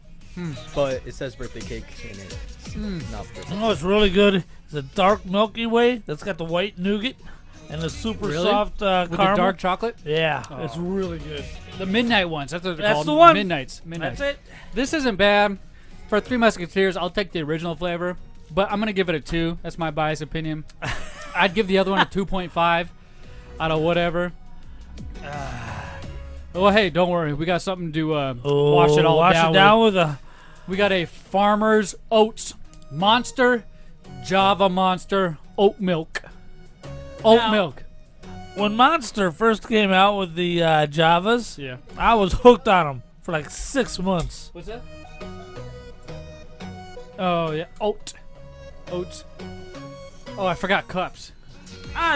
H: But it says birthday cake in it. Not birthday.
B: You know what's really good? It's a dark Milky Way that's got the white nougat and the super soft
A: with
B: caramel.
A: the dark chocolate.
B: Yeah, it's really good.
A: The midnight ones. That's what they're
B: That's
A: called.
B: the one.
A: Midnights.
B: That's it.
A: This isn't bad. For Three Musketeers, I'll take the original flavor, but I'm gonna give it a 2. That's my biased opinion. I'd give the other one a 2.5 out of whatever. Well, hey, don't worry. We got something to wash it all down with. We got a Farmer's Oats Monster Java Monster Oat Milk. Oat milk.
B: When Monster first came out with the Javas,
A: Yeah.
B: I was hooked on them for like 6 months.
A: What's that? Oh, yeah. Oats. Oh, I forgot cups.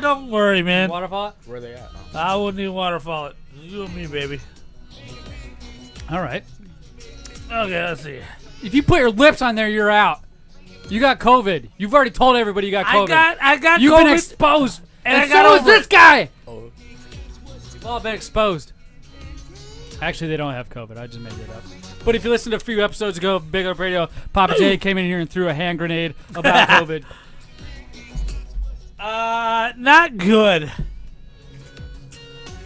B: Don't worry, man.
A: Waterfall?
H: Where they at?
B: I wouldn't even waterfall it. You and me, baby.
A: All right.
B: Okay, let's see.
A: If you put your lips on there, you're out. You got COVID. You've already told everybody you got COVID.
B: I got
A: You've
B: COVID,
A: been exposed.
B: and
A: And
B: I got
A: so is
B: over
A: this
B: it.
A: guy.
H: Oh.
A: We've all been exposed. Actually, they don't have COVID. I just made it up. But if you listened to a few episodes ago, BigLipRadio, Pappa J came in here and threw a hand grenade about COVID.
B: Not good.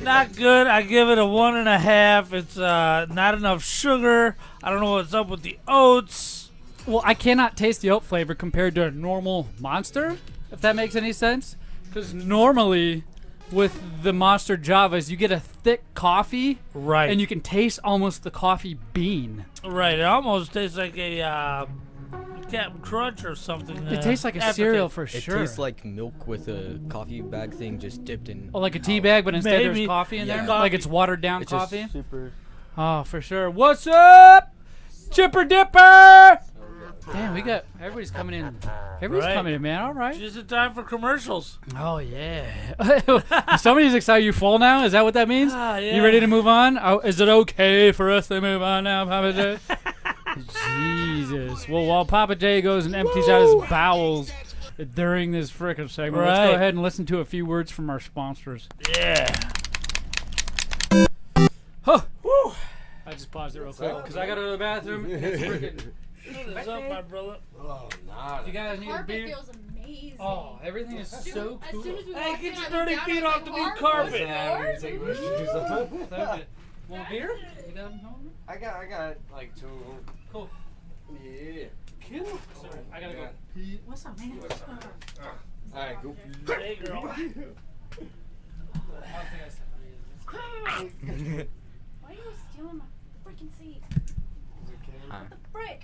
B: Not good. I give it a 1.5. It's not enough sugar. I don't know what's up with the oats.
A: Well, I cannot taste the oat flavor compared to a normal Monster, if that makes any sense. Because normally, with the Monster Java is you get a thick coffee,
B: Right.
A: and you can taste almost the coffee bean.
B: Right. It almost tastes like a Captain Crunch or something.
A: It tastes like a cereal for
H: It
A: sure.
H: tastes like milk with a coffee bag thing just dipped in.
A: Oh, like a tea bag, but instead
B: Maybe.
A: there's coffee in there?
H: Yeah.
A: Like it's watered down
H: It's
A: coffee?
H: just super.
A: Oh, for sure. What's up? Chipper Dipper! Damn, everybody's coming in. Everybody's
B: Right.
A: coming in, man. All right.
B: Just in time for commercials.
A: Oh, yeah. Somebody's excited. You full now? Is that what that means?
B: Ah, yeah.
A: You ready to move on? Oh, is it okay for us to move on now, Papa J? Jesus. Well, while Papa J goes and empties out his bowels during this frickin' segment, let's go
B: Right.
A: ahead and listen to a few words from our sponsors.
B: Yeah.
A: Huh. Woo. I just paused it real quick because I got to go to the bathroom. And it's freaking.
B: Shut this up, my brother.
D: Oh, nah.
A: If you guys need a
K: Carpet
A: beer.
K: feels amazing.
A: Oh, everything is so cool.
K: As soon as we
B: Hey,
K: walked
B: get
K: in,
B: your
K: I
B: dirty
K: looked
B: feet
K: down, I
B: off
K: was
B: the
K: like,
B: new carpet.
A: So good. Want a beer? You got them home?
C: I got like 2 of them.
A: Cool.
C: Yeah.
A: Cool. Sorry, I gotta go pee. What's up, man?
C: Alright, go.
B: Hey, girl.
K: Why are you stealing my freaking seat? What the frick?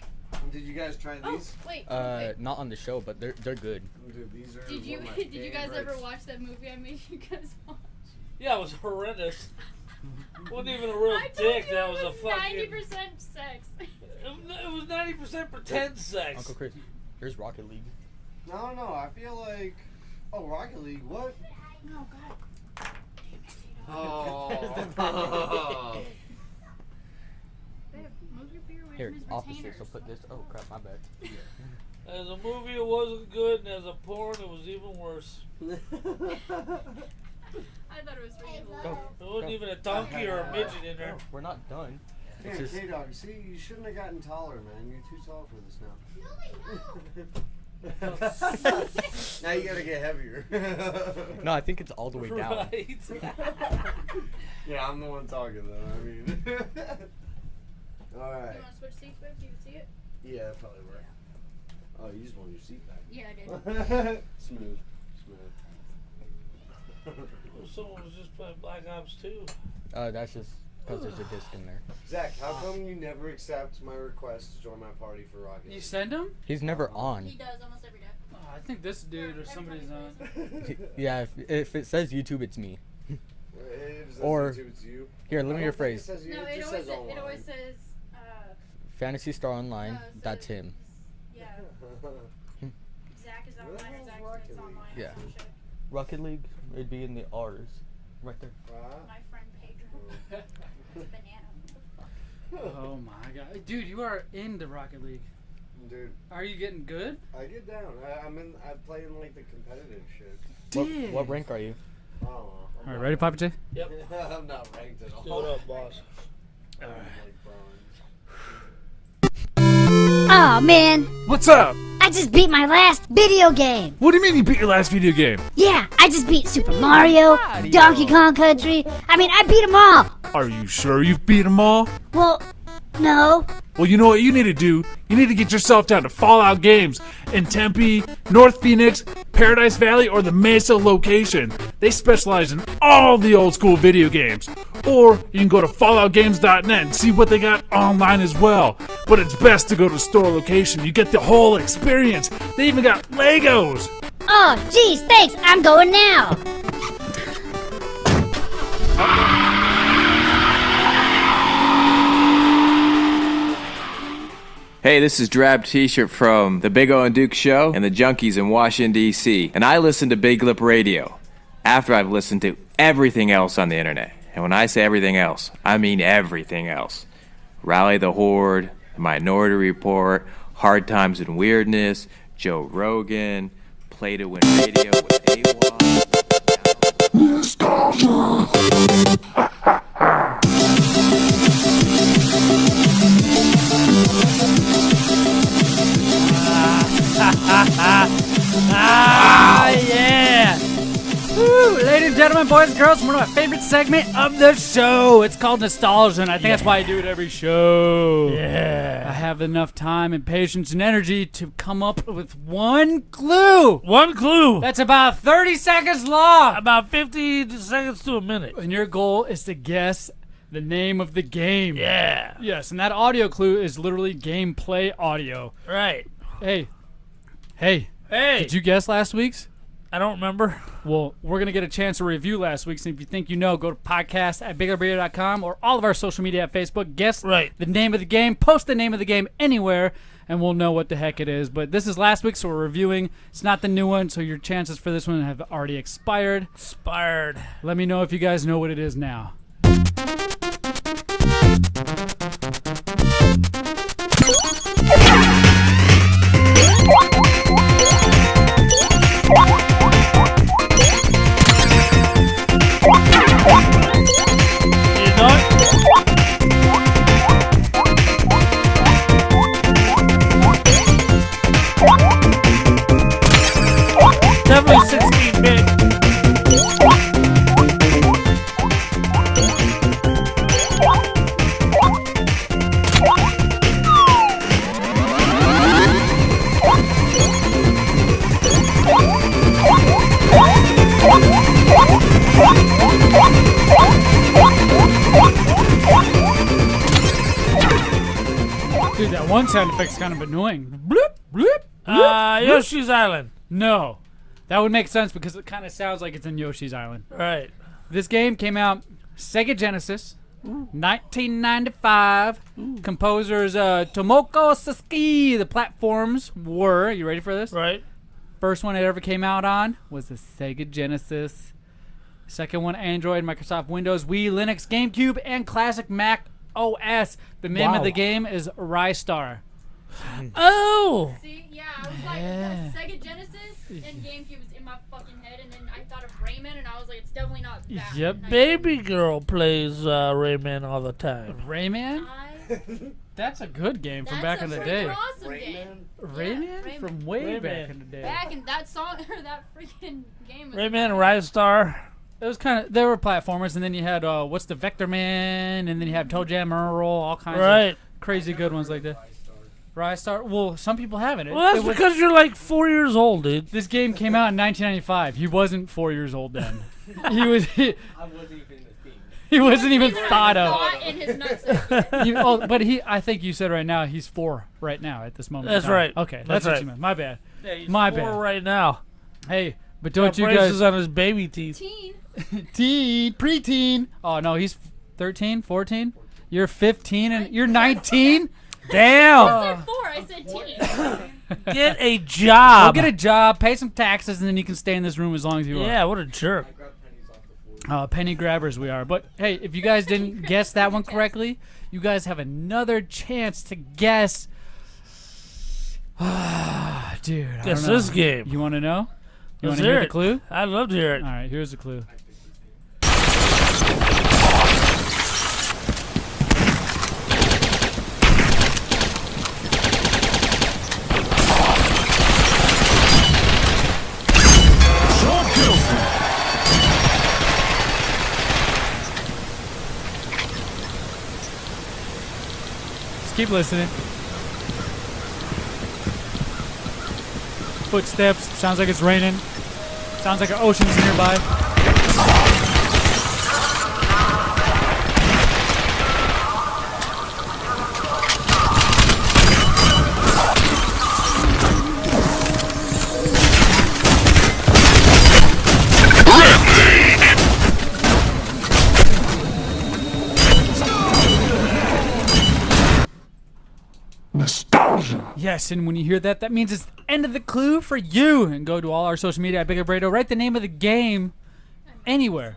C: Did you guys try
K: Oh,
C: these?
K: wait.
H: Not on the show, but they're good.
C: Dude, these are
K: Did you
C: one of my
K: did you guys ever
C: favorites.
K: watch that movie I made you guys watch?
B: Yeah, it was horrendous. Wasn't even a real
K: I told
B: dick.
K: you
B: That
K: it
B: was a fucking.
K: 90% sex.
B: It was 90% pretend sex.
H: Uncle Chris, here's Rocket League.
C: No, I feel like. Oh, Rocket League, what?
K: Oh God.
C: Oh.
K: Babe, move your beer away
H: Here,
K: from his
H: opposite.
K: retainers.
H: So put this. Oh crap, my bad.
B: As a movie, it wasn't good, and as a porn, it was even worse.
K: I thought it was freaking
H: Go.
B: There wasn't even a donkey or a midget in there.
H: We're not done.
C: Hey,
H: It's just-
C: K-Dog, see, you shouldn't have gotten taller, man. You're too tall for this now. Now you gotta get heavier.
H: No, I think it's all the way down.
B: Right.
C: Yeah, I'm the one talking though. I mean. Alright.
K: You want to switch seats, babe, so you can see it?
C: Yeah, that probably work. Oh, you just want your seat back.
K: Yeah, I did.
C: Smooth.
B: Someone was just playing Black Ops 2.
H: That's just because there's a disc in there.
C: Zach, how come you never accept my request to join my party for Rocket
A: You
C: League?
A: send him?
H: He's never on.
K: He does almost every day.
A: Oh, I think this dude or somebody's on.
H: Yeah, if it says YouTube, it's me.
C: If it says
H: Or-
C: YouTube, it's you.
H: Here,
C: I
H: let me
C: don't think
H: rephrase.
C: It says you,
K: No,
C: it just says online.
K: it always says,
H: Fantasy Star Online.
K: so
H: That's him.
K: yeah, Zach is online or Zach
C: Rocket
K: is
C: League?
K: online.
H: Yeah.
K: Some shit.
H: Rocket League. It'd be in the R's, right there.
K: My friend Pedro. Banana.
A: Oh my god. Dude, you are into Rocket League.
C: Dude,
A: Are you getting good?
C: I get down. I play in like the competitive shit.
H: What rank are you?
C: I don't know. I'm
A: Alright,
C: not
A: ready, Papa J?
B: Yep.
C: I'm not ranked at all.
B: Do it up, boss.
C: I'm like bronze.
L: Oh man,
M: What's up?
L: I just beat my last video game.
M: What do you mean you beat your last video game?
L: Yeah, I just beat Super Mario, Donkey Kong Country. I mean, I beat them all.
M: Are you sure you've beat them all?
L: Well, no.
M: Well, you know what you need to do? You need to get yourself down to Fallout Games in Tempe, North Phoenix, Paradise Valley, or the Mesa location. They specialize in all the old school video games. Or you can go to falloutgames.net and see what they got online as well. But it's best to go to the store location. You get the whole experience. They even got Legos.
L: Oh, geez, thanks. I'm going now.
N: Hey, this is Drab T-shirt from the Big O and Duke Show and the Junkies in Washington, D.C. And I listen to Big Lip Radio after I've listened to everything else on the internet. And when I say everything else, I mean everything else. Rally the Horde, Minority Report, Hard Times and Weirdness, Joe Rogan, Play to Win Radio with AWOL.
A: Yeah! Woo! Ladies and gentlemen, boys and girls, one of my favorite segment of the show. It's called Nostalgia, and I think that's why I do it every show.
B: Yeah.
A: I have enough time and patience and energy to come up with one clue.
B: One clue.
A: That's about 30 seconds long.
B: About 50 seconds to a minute.
A: And your goal is to guess the name of the game.
B: Yeah.
A: Yes, and that audio clue is literally gameplay audio.
B: Right.
A: Hey. Did you guess last week's?
B: I don't remember.
A: Well, we're going to get a chance to review last week's. And if you think you know, go to podcast@BigLipRadio.com or all of our social media at Facebook. Guess the name of the game. Post the name of the game anywhere, and we'll know what the heck it is. But this is last week, so we're reviewing. It's not the new one, so your chances for this one have already expired. Let me know if you guys know what it is now.
B: Definitely 16-bit.
A: Dude, that one sound effect's kind of annoying. Bloop, bloop, bloop.
B: Yoshi's Island.
A: No. That would make sense because it kind of sounds like it's in Yoshi's Island.
B: Right.
A: This game came out Sega Genesis, 1995. Composers Tomoko Sasuke. The platforms were, you ready for this?
B: Right.
A: First one it ever came out on was the Sega Genesis. Second one, Android, Microsoft Windows, Wii, Linux, GameCube, and classic Mac OS. The name of the game is Rystar.
B: Oh!
K: See, yeah, I was like, that's Sega Genesis and GameCube was in my fucking head, and then I thought of Rayman, and I was like, it's definitely not that.
B: Yep, baby girl plays Rayman all the time.
A: Rayman? That's a good game from back in the day.
K: Awesome game.
A: Rayman?
K: Rayman.
A: From way back in the day.
K: Back in that song, or that freaking game was
B: Rayman, Rystar.
A: It was kind of, there were platformers, and then you had what's the Vector Man, and then you had Toe Jam Earl, all kinds of crazy good ones like that. Rystar. Well, some people haven't.
B: Well, that's because you're like 4 years old, dude.
A: This game came out in 1995. He wasn't 4 years old then. I wasn't even a thing. He wasn't even thought of.
K: in his nutsack.
A: But I think you said right now he's 4 right now at this moment.
B: That's right.
A: Okay, that's what you meant. My bad.
B: Yeah, he's
A: My
B: 4
A: bad.
B: right now.
A: Hey, but don't you
B: braces
A: guys
B: on his baby teeth.
A: teen, preteen. Oh no, he's 13, 14. You're 15 and you're 19.
B: Damn.
K: I said 4. I said teen.
B: Get a job.
A: Go get a job, pay some taxes, and then you can stay in this room as long as you want.
B: Yeah, what a jerk.
A: Penny grabbers we are. But hey, if you guys didn't guess that one correctly, you guys have another chance to guess. Dude, I
B: Guess
A: don't know.
B: this game.
A: You want to know? You want
B: Let's
A: to hear
B: hear
A: the
B: it.
A: clue?
B: I'd love to hear it.
A: All right, here's the clue. Just keep listening. Footsteps. Sounds like it's raining. Sounds like an ocean's nearby.
I: Nostalgia.
A: Yes, and when you hear that, that means it's the end of the clue for you. And go to all our social media at BigLipRadio. Write the name of the game anywhere.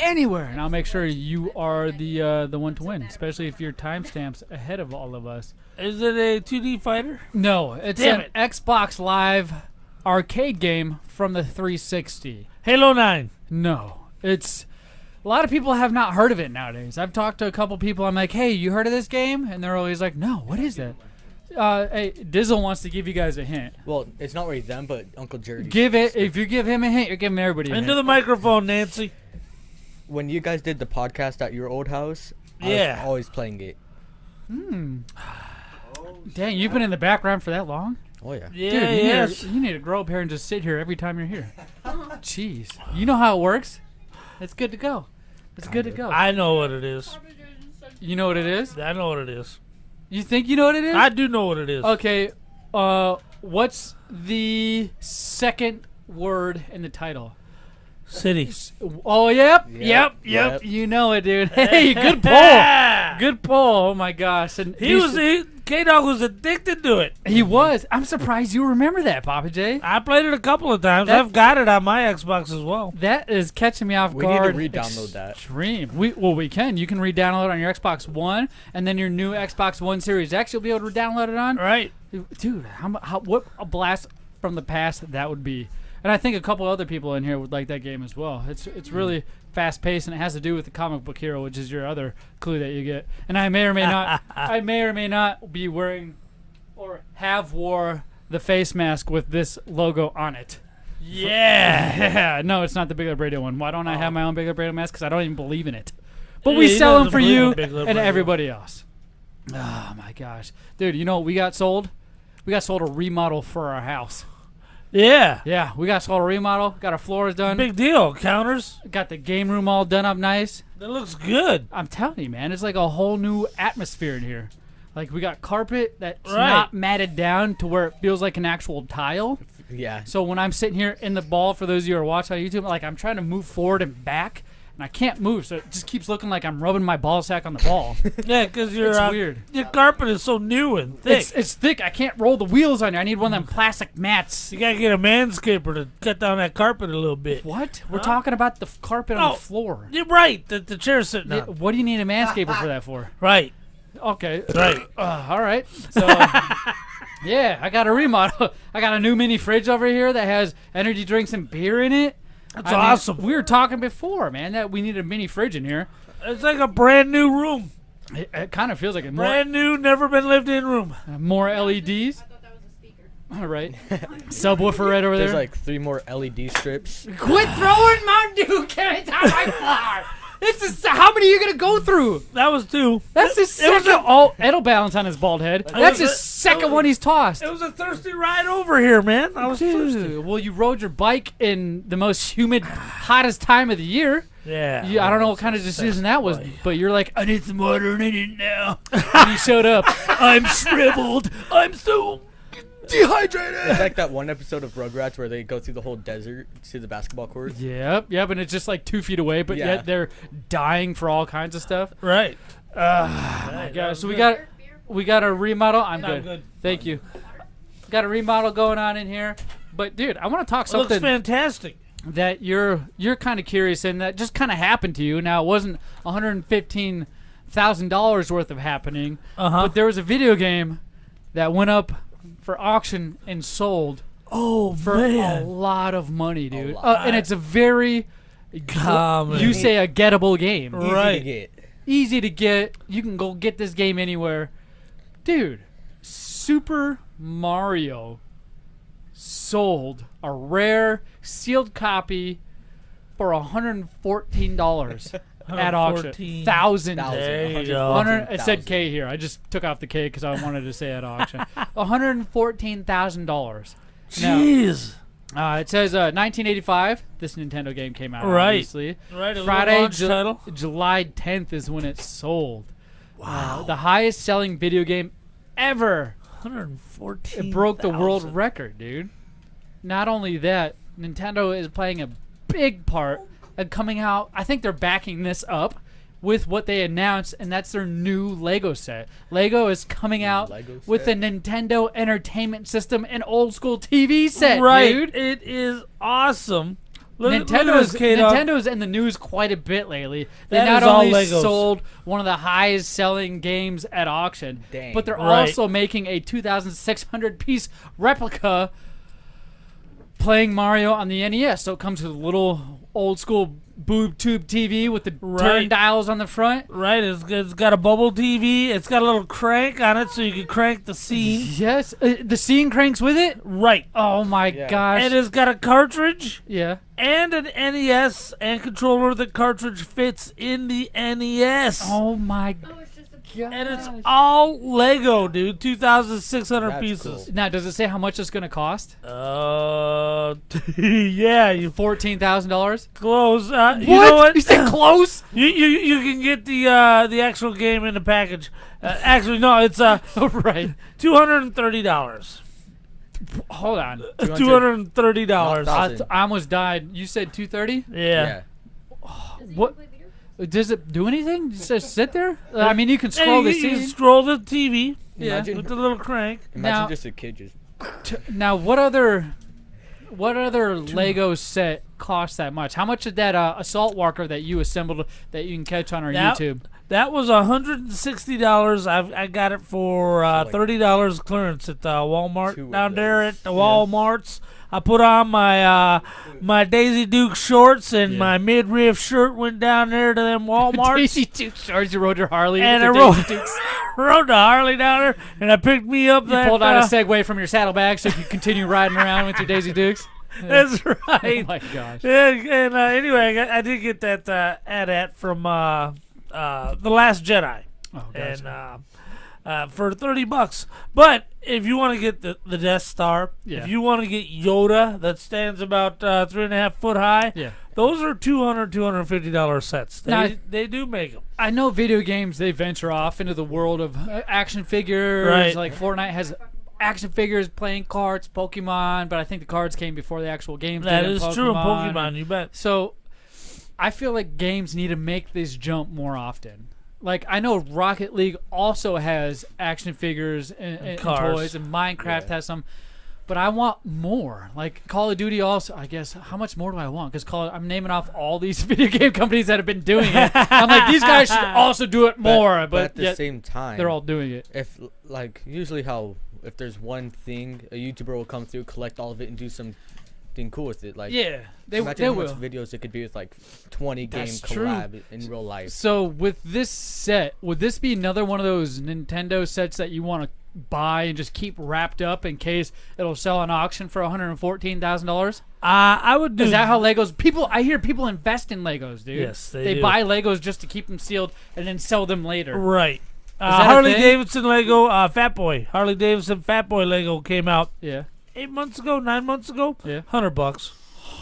A: Anywhere. And I'll make sure you are the one to win, especially if your timestamp's ahead of all of us.
B: Is it a 2D fighter?
A: No, it's
B: Damn
A: an
B: it.
A: Xbox Live arcade game from the 360.
B: Halo 9.
A: No, it's... A lot of people have not heard of it nowadays. I've talked to a couple people. I'm like, hey, you heard of this game? And they're always like, no, what is that? Hey, Dizzle wants to give you guys a hint.
H: Well, it's not really them, but Uncle Jerry.
A: If you give him a hint, you're giving everybody a hint.
B: Into the microphone, Nancy.
H: When you guys did the podcast at your old house, I was always playing it.
A: Dang, you've been in the background for that long?
H: Oh, yeah.
A: Dude, you need to grow up here and just sit here every time you're here. Jeez. You know how it works? It's good to go. It's good to go.
B: I know what it is.
A: You know what it is?
B: I know what it is.
A: You think you know what it is?
B: I do know what it is.
A: Okay. What's the second word in the title?
B: City.
A: Oh, yep. You know it, dude. Hey, good pull. Good pull. Oh, my gosh. And
B: K-Dog was addicted to it.
A: He was. I'm surprised you remember that, Pappa J.
B: I played it a couple of times. I've got it on my Xbox as well.
A: That is catching me off guard.
H: We need to re-download that.
A: Extreme. We can. You can re-download it on your Xbox One, and then your new Xbox One Series X you'll be able to download it on.
B: Right.
A: Dude, what a blast from the past that would be. And I think a couple other people in here would like that game as well. It's really fast paced, and it has to do with the comic book hero, which is your other clue that you get. And I may or may not be wearing or have wore the face mask with this logo on it.
B: Yeah.
A: No, it's not the Big Lip Radio one. Why don't I have my own Big Lip Radio mask? Because I don't even believe in it. But we sell them for you and everybody else. Oh my gosh, dude! You know what we got sold? We got sold a remodel for our house. Yeah, we got sold a remodel. Got our floors done.
B: Big deal. Counters.
A: Got the game room all done up nice.
B: That looks good.
A: I'm telling you, man. It's like a whole new atmosphere in here. Like, we got carpet that's not matted down to where it feels like an actual tile.
H: Yeah.
A: So when I'm sitting here in the ball, for those of you who are watching on YouTube, like, I'm trying to move forward and back, and I can't move, so it just keeps looking like I'm rubbing my ball sack on the ball.
B: Yeah, because it's
A: weird.
B: Your carpet is so new and thick.
A: It's thick. I can't roll the wheels on you. I need one of them plastic mats.
B: You got to get a manscaper to cut down that carpet a little bit.
A: What? We're talking about the carpet on the floor.
B: You're right. The chair's sitting on.
A: What do you need a manscaper for that for?
B: Right.
A: Okay.
B: Right.
A: All right. So, yeah, I got a remodel. I got a new mini fridge over here that has energy drinks and beer in it.
B: That's awesome.
A: We were talking before, man, that we need a mini fridge in here.
B: It's like a brand new room.
A: It kind of feels like a
B: brand new, never been lived in room.
A: More LEDs. All right. Subwoofer right over there.
H: There's like 3 more LED strips.
A: Quit throwing Mountain Dew cans on my floor. This is how many are you gonna go through?
B: That was 2.
A: That's his second. It'll balance on his bald head. That's his second one he's tossed.
B: It was a thirsty ride over here, man. I was thirsty.
A: Well, you rode your bike in the most humid, hottest time of the year.
B: Yeah.
A: I don't know what kind of decision that was, but you're like, I need some water and I need it now. And you showed up. I'm shriveled. I'm so dehydrated.
H: It's like that one episode of Rugrats where they go through the whole desert to the basketball court.
A: Yep, and it's just like 2 feet away, but yet they're dying for all kinds of stuff.
B: Right.
A: My gosh. So we got a remodel. I'm good. Thank you. Got a remodel going on in here. But dude, I want to talk something.
B: It looks fantastic.
A: That you're kind of curious in, that just kind of happened to you. Now, it wasn't $115,000 worth of happening, but there was a video game that went up for auction and sold for a lot of money, dude. And it's a very you say a gettable game.
B: Right.
A: Easy to get. You can go get this game anywhere. Dude, Super Mario sold a rare sealed copy for $114 at auction. Thousand.
B: There you go.
A: It said K here. I just took off the K because I wanted to say at auction. $114,000.
B: Jeez.
A: It says 1985. This Nintendo game came out.
B: Right.
A: Obviously.
B: Right.
A: Friday,
B: title.
A: July 10th is when it sold. Wow. The highest selling video game ever.
B: 114.
A: It broke the world record, dude. Not only that, Nintendo is playing a big part and coming out. I think they're backing this up with what they announced, and that's their new Lego set. Lego is coming out with a Nintendo Entertainment System and old school TV set, dude.
B: It is awesome.
A: Nintendo's in the news quite a bit lately. They not only sold one of the highest selling games at auction, but they're also making a 2,600 piece replica playing Mario on the NES. So it comes with a little old school boob tube TV with the
B: Right.
A: turn dials on the front.
B: Right, it's got a bubble TV. It's got a little crank on it so you can crank the scene.
A: Yes, the scene cranks with it.
B: Right.
A: Oh my gosh.
B: And it's got a cartridge.
A: Yeah.
B: And an NES and controller. The cartridge fits in the NES.
A: Oh my god.
B: And it's all Lego, dude. 2,600 pieces.
A: Cool. Now, does it say how much it's going to cost?
B: Yeah, you
A: $14,000.
B: Close. You
A: What?
B: know what?
A: You said close?
B: You can get the actual game in the package. Actually, no, it's
A: right.
B: $230.
A: Hold on.
B: $230.
A: I almost died. You said 230?
B: Yeah.
A: What? Does it do anything? Just sit there? I mean, you can scroll the
B: You
A: scene.
B: can scroll the TV.
A: Yeah.
B: With the little crank.
H: Imagine just a kid just.
A: Now, what other Lego set costs that much? How much did that assault walker that you assembled that you can catch on our YouTube?
B: That was $160. I got it for $30 clearance at Walmart down there at the Walmarts. I put on my Daisy Duke shorts and my midriff shirt. Went down there to them Walmarts.
A: Daisy Duke shorts. You rode your Harley.
B: And I rode the Harley down there, and I picked me up.
A: You pulled out a Segway from your saddlebag so you could continue riding around with your Daisy Dukes.
B: That's right.
A: Oh my gosh.
B: Yeah, and anyway, I did get that AT-AT from The Last Jedi.
A: Oh, gotcha.
B: And for $30. But if you want to get the Death Star, if you want to get Yoda that stands about 3.5 foot high, those are $250 sets. They do make them.
A: I know video games, they venture off into the world of action figures.
B: Right.
A: Like Fortnite has action figures, playing cards, Pokemon, but I think the cards came before the actual games.
B: That is true. Pokemon, you bet.
A: So I feel like games need to make this jump more often. Like, I know Rocket League also has action figures and toys, and Minecraft has some, but I want more. Like, Call of Duty also, I guess, how much more do I want? Because I'm naming off all these video game companies that have been doing it. I'm like, these guys should also do it more. But
H: at the same time,
A: they're all doing it.
H: If, like, usually if there's one thing, a YouTuber will come through, collect all of it, and do something cool with it. Like, imagine how much videos it could be with like 20 game collab in real life.
A: So with this set, would this be another one of those Nintendo sets that you want to buy and just keep wrapped up in case it'll sell on auction for $114,000?
B: I would do.
A: Is that how Legos? I hear people invest in Legos, dude.
B: Yes,
A: they
B: do.
A: buy Legos just to keep them sealed and then sell them later.
B: Right. Harley Davidson Lego Fat Boy. Harley Davidson Fat Boy Lego came out.
A: Yeah.
B: 9 months ago.
A: Yeah.
B: $100.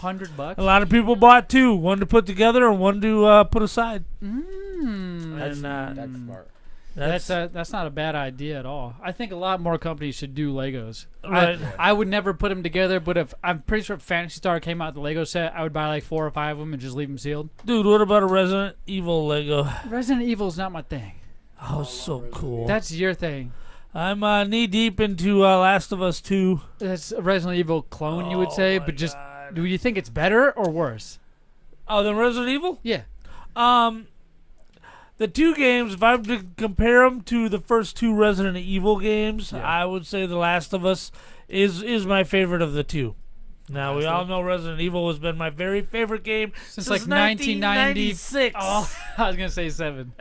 A: $100.
B: A lot of people bought two. One to put together and one to put aside.
H: That's smart.
A: That's not a bad idea at all. I think a lot more companies should do Legos.
B: Right.
A: I would never put them together, but if I'm pretty sure if Phantasy Star came out with the Lego set, I would buy like 4 or 5 of them and just leave them sealed.
B: Dude, what about a Resident Evil Lego?
A: Resident Evil's not my thing.
B: Oh, so cool.
A: That's your thing.
B: I'm knee deep into Last of Us 2.
A: That's a Resident Evil clone, you would say, but just do you think it's better or worse?
B: Oh, than Resident Evil?
A: Yeah.
B: The two games, if I were to compare them to the first 2 Resident Evil games, I would say The Last of Us is my favorite of the 2. Now, we all know Resident Evil has been my very favorite game since
A: like
B: 1996.
A: Oh, I was going to say 7.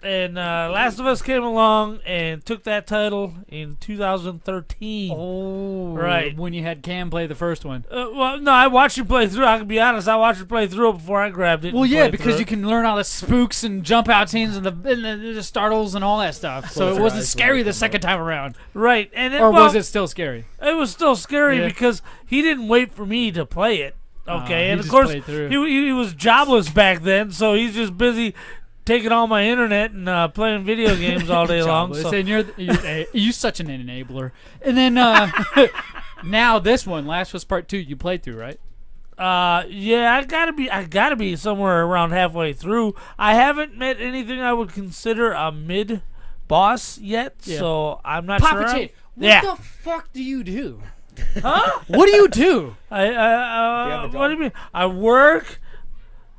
B: And Last of Us came along and took that title in 2013.
A: Oh,
B: right.
A: When you had Cam play the first one.
B: Well, no, I watched you play through. I can be honest, I watched you play through it before I grabbed it.
A: Well, yeah, because you can learn all the spooks and jump out scenes and the startles and all that stuff. So it wasn't scary the second time around.
B: Right. And
A: or was it still scary?
B: It was still scary because he didn't wait for me to play it. Okay, and of course he was jobless back then, so he's just busy taking all my internet and playing video games all day long. So.
A: And you're such an enabler. And then now this one, Last of Us Part 2, you played through, right?
B: Yeah, I gotta be somewhere around halfway through. I haven't met anything I would consider a mid boss yet, so I'm not sure.
A: Pappa J, what the fuck do you do? Huh? What do you do?
B: What do you mean? I work.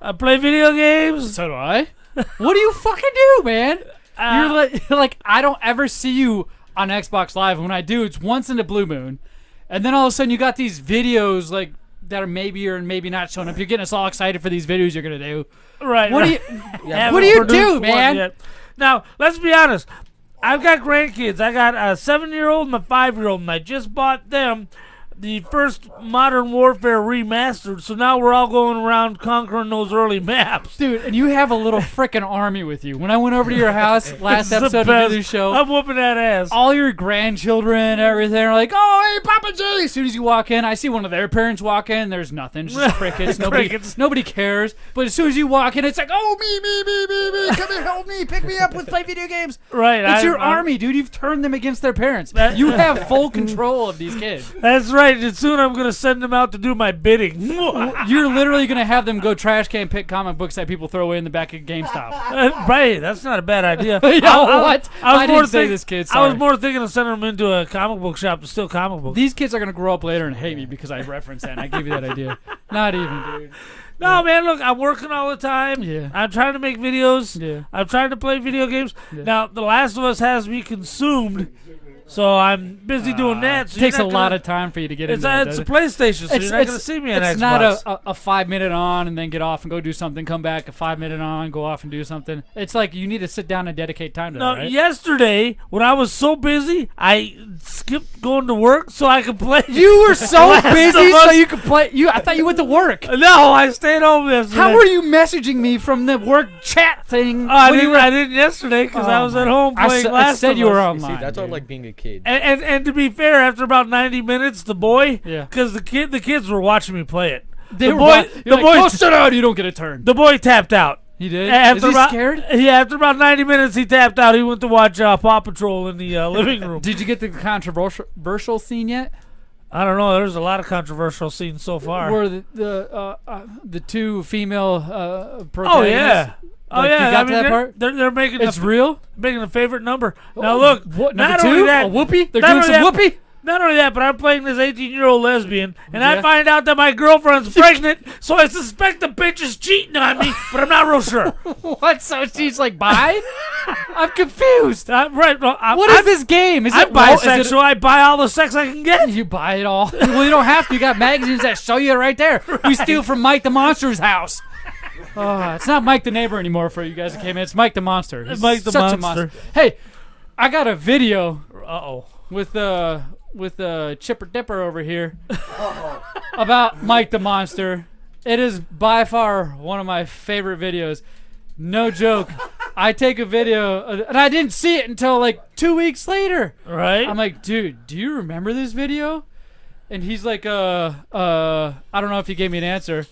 B: I play video games.
A: So do I. What do you fucking do, man? You're like I don't ever see you on Xbox Live. When I do, it's once in a blue moon, and then all of a sudden you got these videos like that are maybe or maybe not showing up. You're getting us all excited for these videos you're gonna do.
B: Right.
A: What
B: right.
A: do you? What do you do, man?
B: Now, let's be honest. I've got grandkids. I got a 7-year-old and a 5-year-old, and I just bought them the first Modern Warfare remastered, so now we're all going around conquering those early maps.
A: Dude, and you have a little frickin' army with you. When I went over to your house last episode of the show,
B: I'm whooping that ass.
A: All your grandchildren, everything, are like, oh, hey, Pappa J. As soon as you walk in, I see one of their parents walk in, there's nothing. It's just crickets. Nobody cares. But as soon as you walk in, it's like, oh, me. Come here, help me. Pick me up. Let's play video games.
B: Right.
A: It's your army, dude. You've turned them against their parents. You have full control of these kids.
B: That's right. And soon I'm going to send them out to do my bidding.
A: You're literally going to have them go trash can pick comic books that people throw away in the back of GameStop.
B: Right. That's not a bad idea.
A: What? I
B: didn't
A: say this kid.
B: I was more thinking of sending them into a comic book shop to steal comic books.
A: These kids are going to grow up later and hate me because I referenced that and I gave you that idea. Not even, dude.
B: No, man, look, I'm working all the time.
A: Yeah.
B: I'm trying to make videos.
A: Yeah.
B: I'm trying to play video games.
A: Yeah.
B: Now, The Last of Us has me consumed, so I'm busy doing that. So
A: It takes a lot of time for you to get into it.
B: It's a PlayStation, so you're not going to see me on Xbox.
A: It's not a 5-minute on and then get off and go do something, come back, a 5-minute on, go off and do something. It's like you need to sit down and dedicate time to that, right?
B: Yesterday, when I was so busy, I skipped going to work so I could play.
A: You were so busy so you could play. I thought you went to work.
B: No, I stayed home yesterday.
A: How were you messaging me from the work chat thing?
B: I didn't yesterday because I was at home playing Last of Us.
A: I said you were online.
H: See, that's all like being a kid.
B: And to be fair, after about 90 minutes, the boy,
A: Yeah.
B: because the kids were watching me play it.
A: The
B: boy,
A: go sit down. You don't get a turn.
B: The boy tapped out.
A: He did?
B: After
A: Is he
B: about,
A: scared?
B: Yeah, after about 90 minutes, he tapped out. He went to watch Paw Patrol in the living room.
A: Did you get the controversial scene yet?
B: I don't know. There's a lot of controversial scenes so far.
A: Where the two female protagonists.
B: Oh yeah. Oh
A: like,
B: yeah,
A: you got to that part?
B: They're making
A: it's real.
B: Making a favorite number. Now look,
A: what,
B: not
A: number
B: only
A: two?
B: that,
A: A whoopee. They're doing some whoopee.
B: Not only that, but I'm playing this 18-year-old lesbian, and I find out that my girlfriend's pregnant, so I suspect the bitch is cheating on me, but I'm not real sure.
A: What? So she's like bi? I'm confused.
B: Right. Well,
A: what is this game? Is
B: I'm
A: it
B: bisexual. I buy all the sex I can get.
A: You buy it all. Well, you don't have to. You got magazines that show you right there. Right. We steal from Mike the Monster's house. It's not Mike the neighbor anymore for you guys that came in. It's Mike the Monster. He's
B: Mike the
A: such
B: Monster.
A: A monster. Hey, I got a video.
B: Uh-oh.
A: With Chipper Dipper over here about Mike the Monster. It is by far one of my favorite videos. No joke. I take a video, and I didn't see it until like 2 weeks later.
B: Right.
A: I'm like, dude, do you remember this video? And he's like, I don't know if he gave me an answer,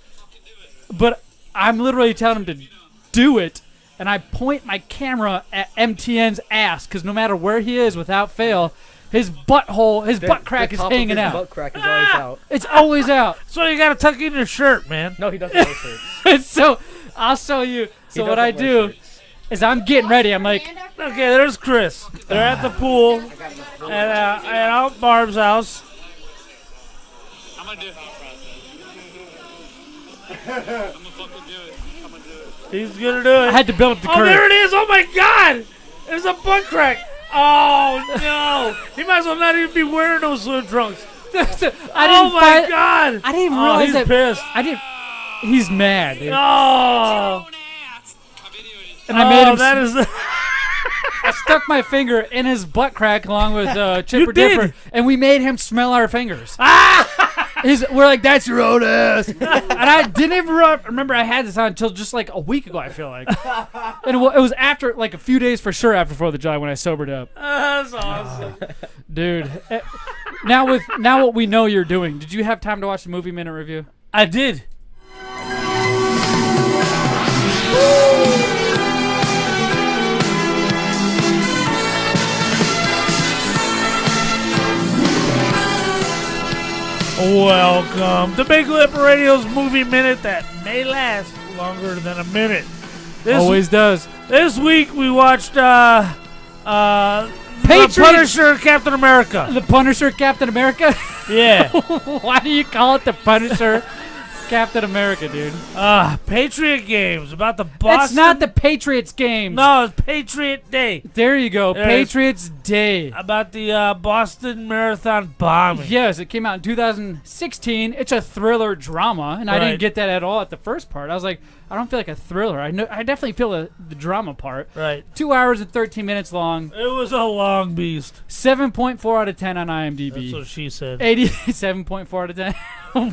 A: but I'm literally telling him to do it, and I point my camera at MTN's ass, because no matter where he is, without fail, his butt crack is hanging out.
H: Butt crack is always out.
A: It's always out.
B: So you gotta tuck in your shirt, man.
H: No, he doesn't wear shirts.
A: So I'll show you. So what I do is I'm getting ready. I'm like,
B: okay, there's Chris. They're at the pool at out Barb's house.
O: I'm gonna do it. I'm gonna fucking do it.
B: He's gonna do it.
A: I had to build up the courage.
B: Oh, there it is! Oh my God! There's a butt crack. Oh no! He might as well not even be wearing those swim trunks. Oh my God!
A: I didn't even realize
B: he's pissed.
A: He's mad. Dude.
B: Oh.
A: And I made him.
B: That is.
A: I stuck my finger in his butt crack along with Chipper
B: did.
A: Dipper, and we made him smell our fingers.
B: Ah!
A: We're like, that's your own ass. And I didn't even remember I had this on until just like a week ago, I feel like. And it was after, like a few days for sure after 4th of July when I sobered up.
B: That's awesome.
A: Dude. Now what we know you're doing, did you have time to watch the Movie Minute Review?
B: I did. Welcome to Big Lip Radio's Movie Minute that may last longer than a minute.
A: Always does.
B: This week we watched The Punisher Captain America.
A: The Punisher Captain America?
B: Yeah.
A: Why do you call it The Punisher Captain America, dude.
B: Patriot Games about the Boston.
A: It's not the Patriots games.
B: No, it's Patriot Day.
A: There you go. Patriots Day.
B: About the Boston Marathon bombing.
A: Yes, it came out in 2016. It's a thriller drama, and I didn't get that at all at the first part. I was like, I don't feel like a thriller. I definitely feel the drama part.
B: Right.
A: 2 hours and 13 minutes long.
B: It was a long beast.
A: 7.4 out of 10 on IMDb.
B: That's what she said.
A: 87.4 out of 10.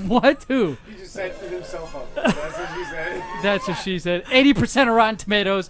A: What? Who?
J: He just set himself up. That's what she said.
A: That's what she said. 80% of Rotten Tomatoes.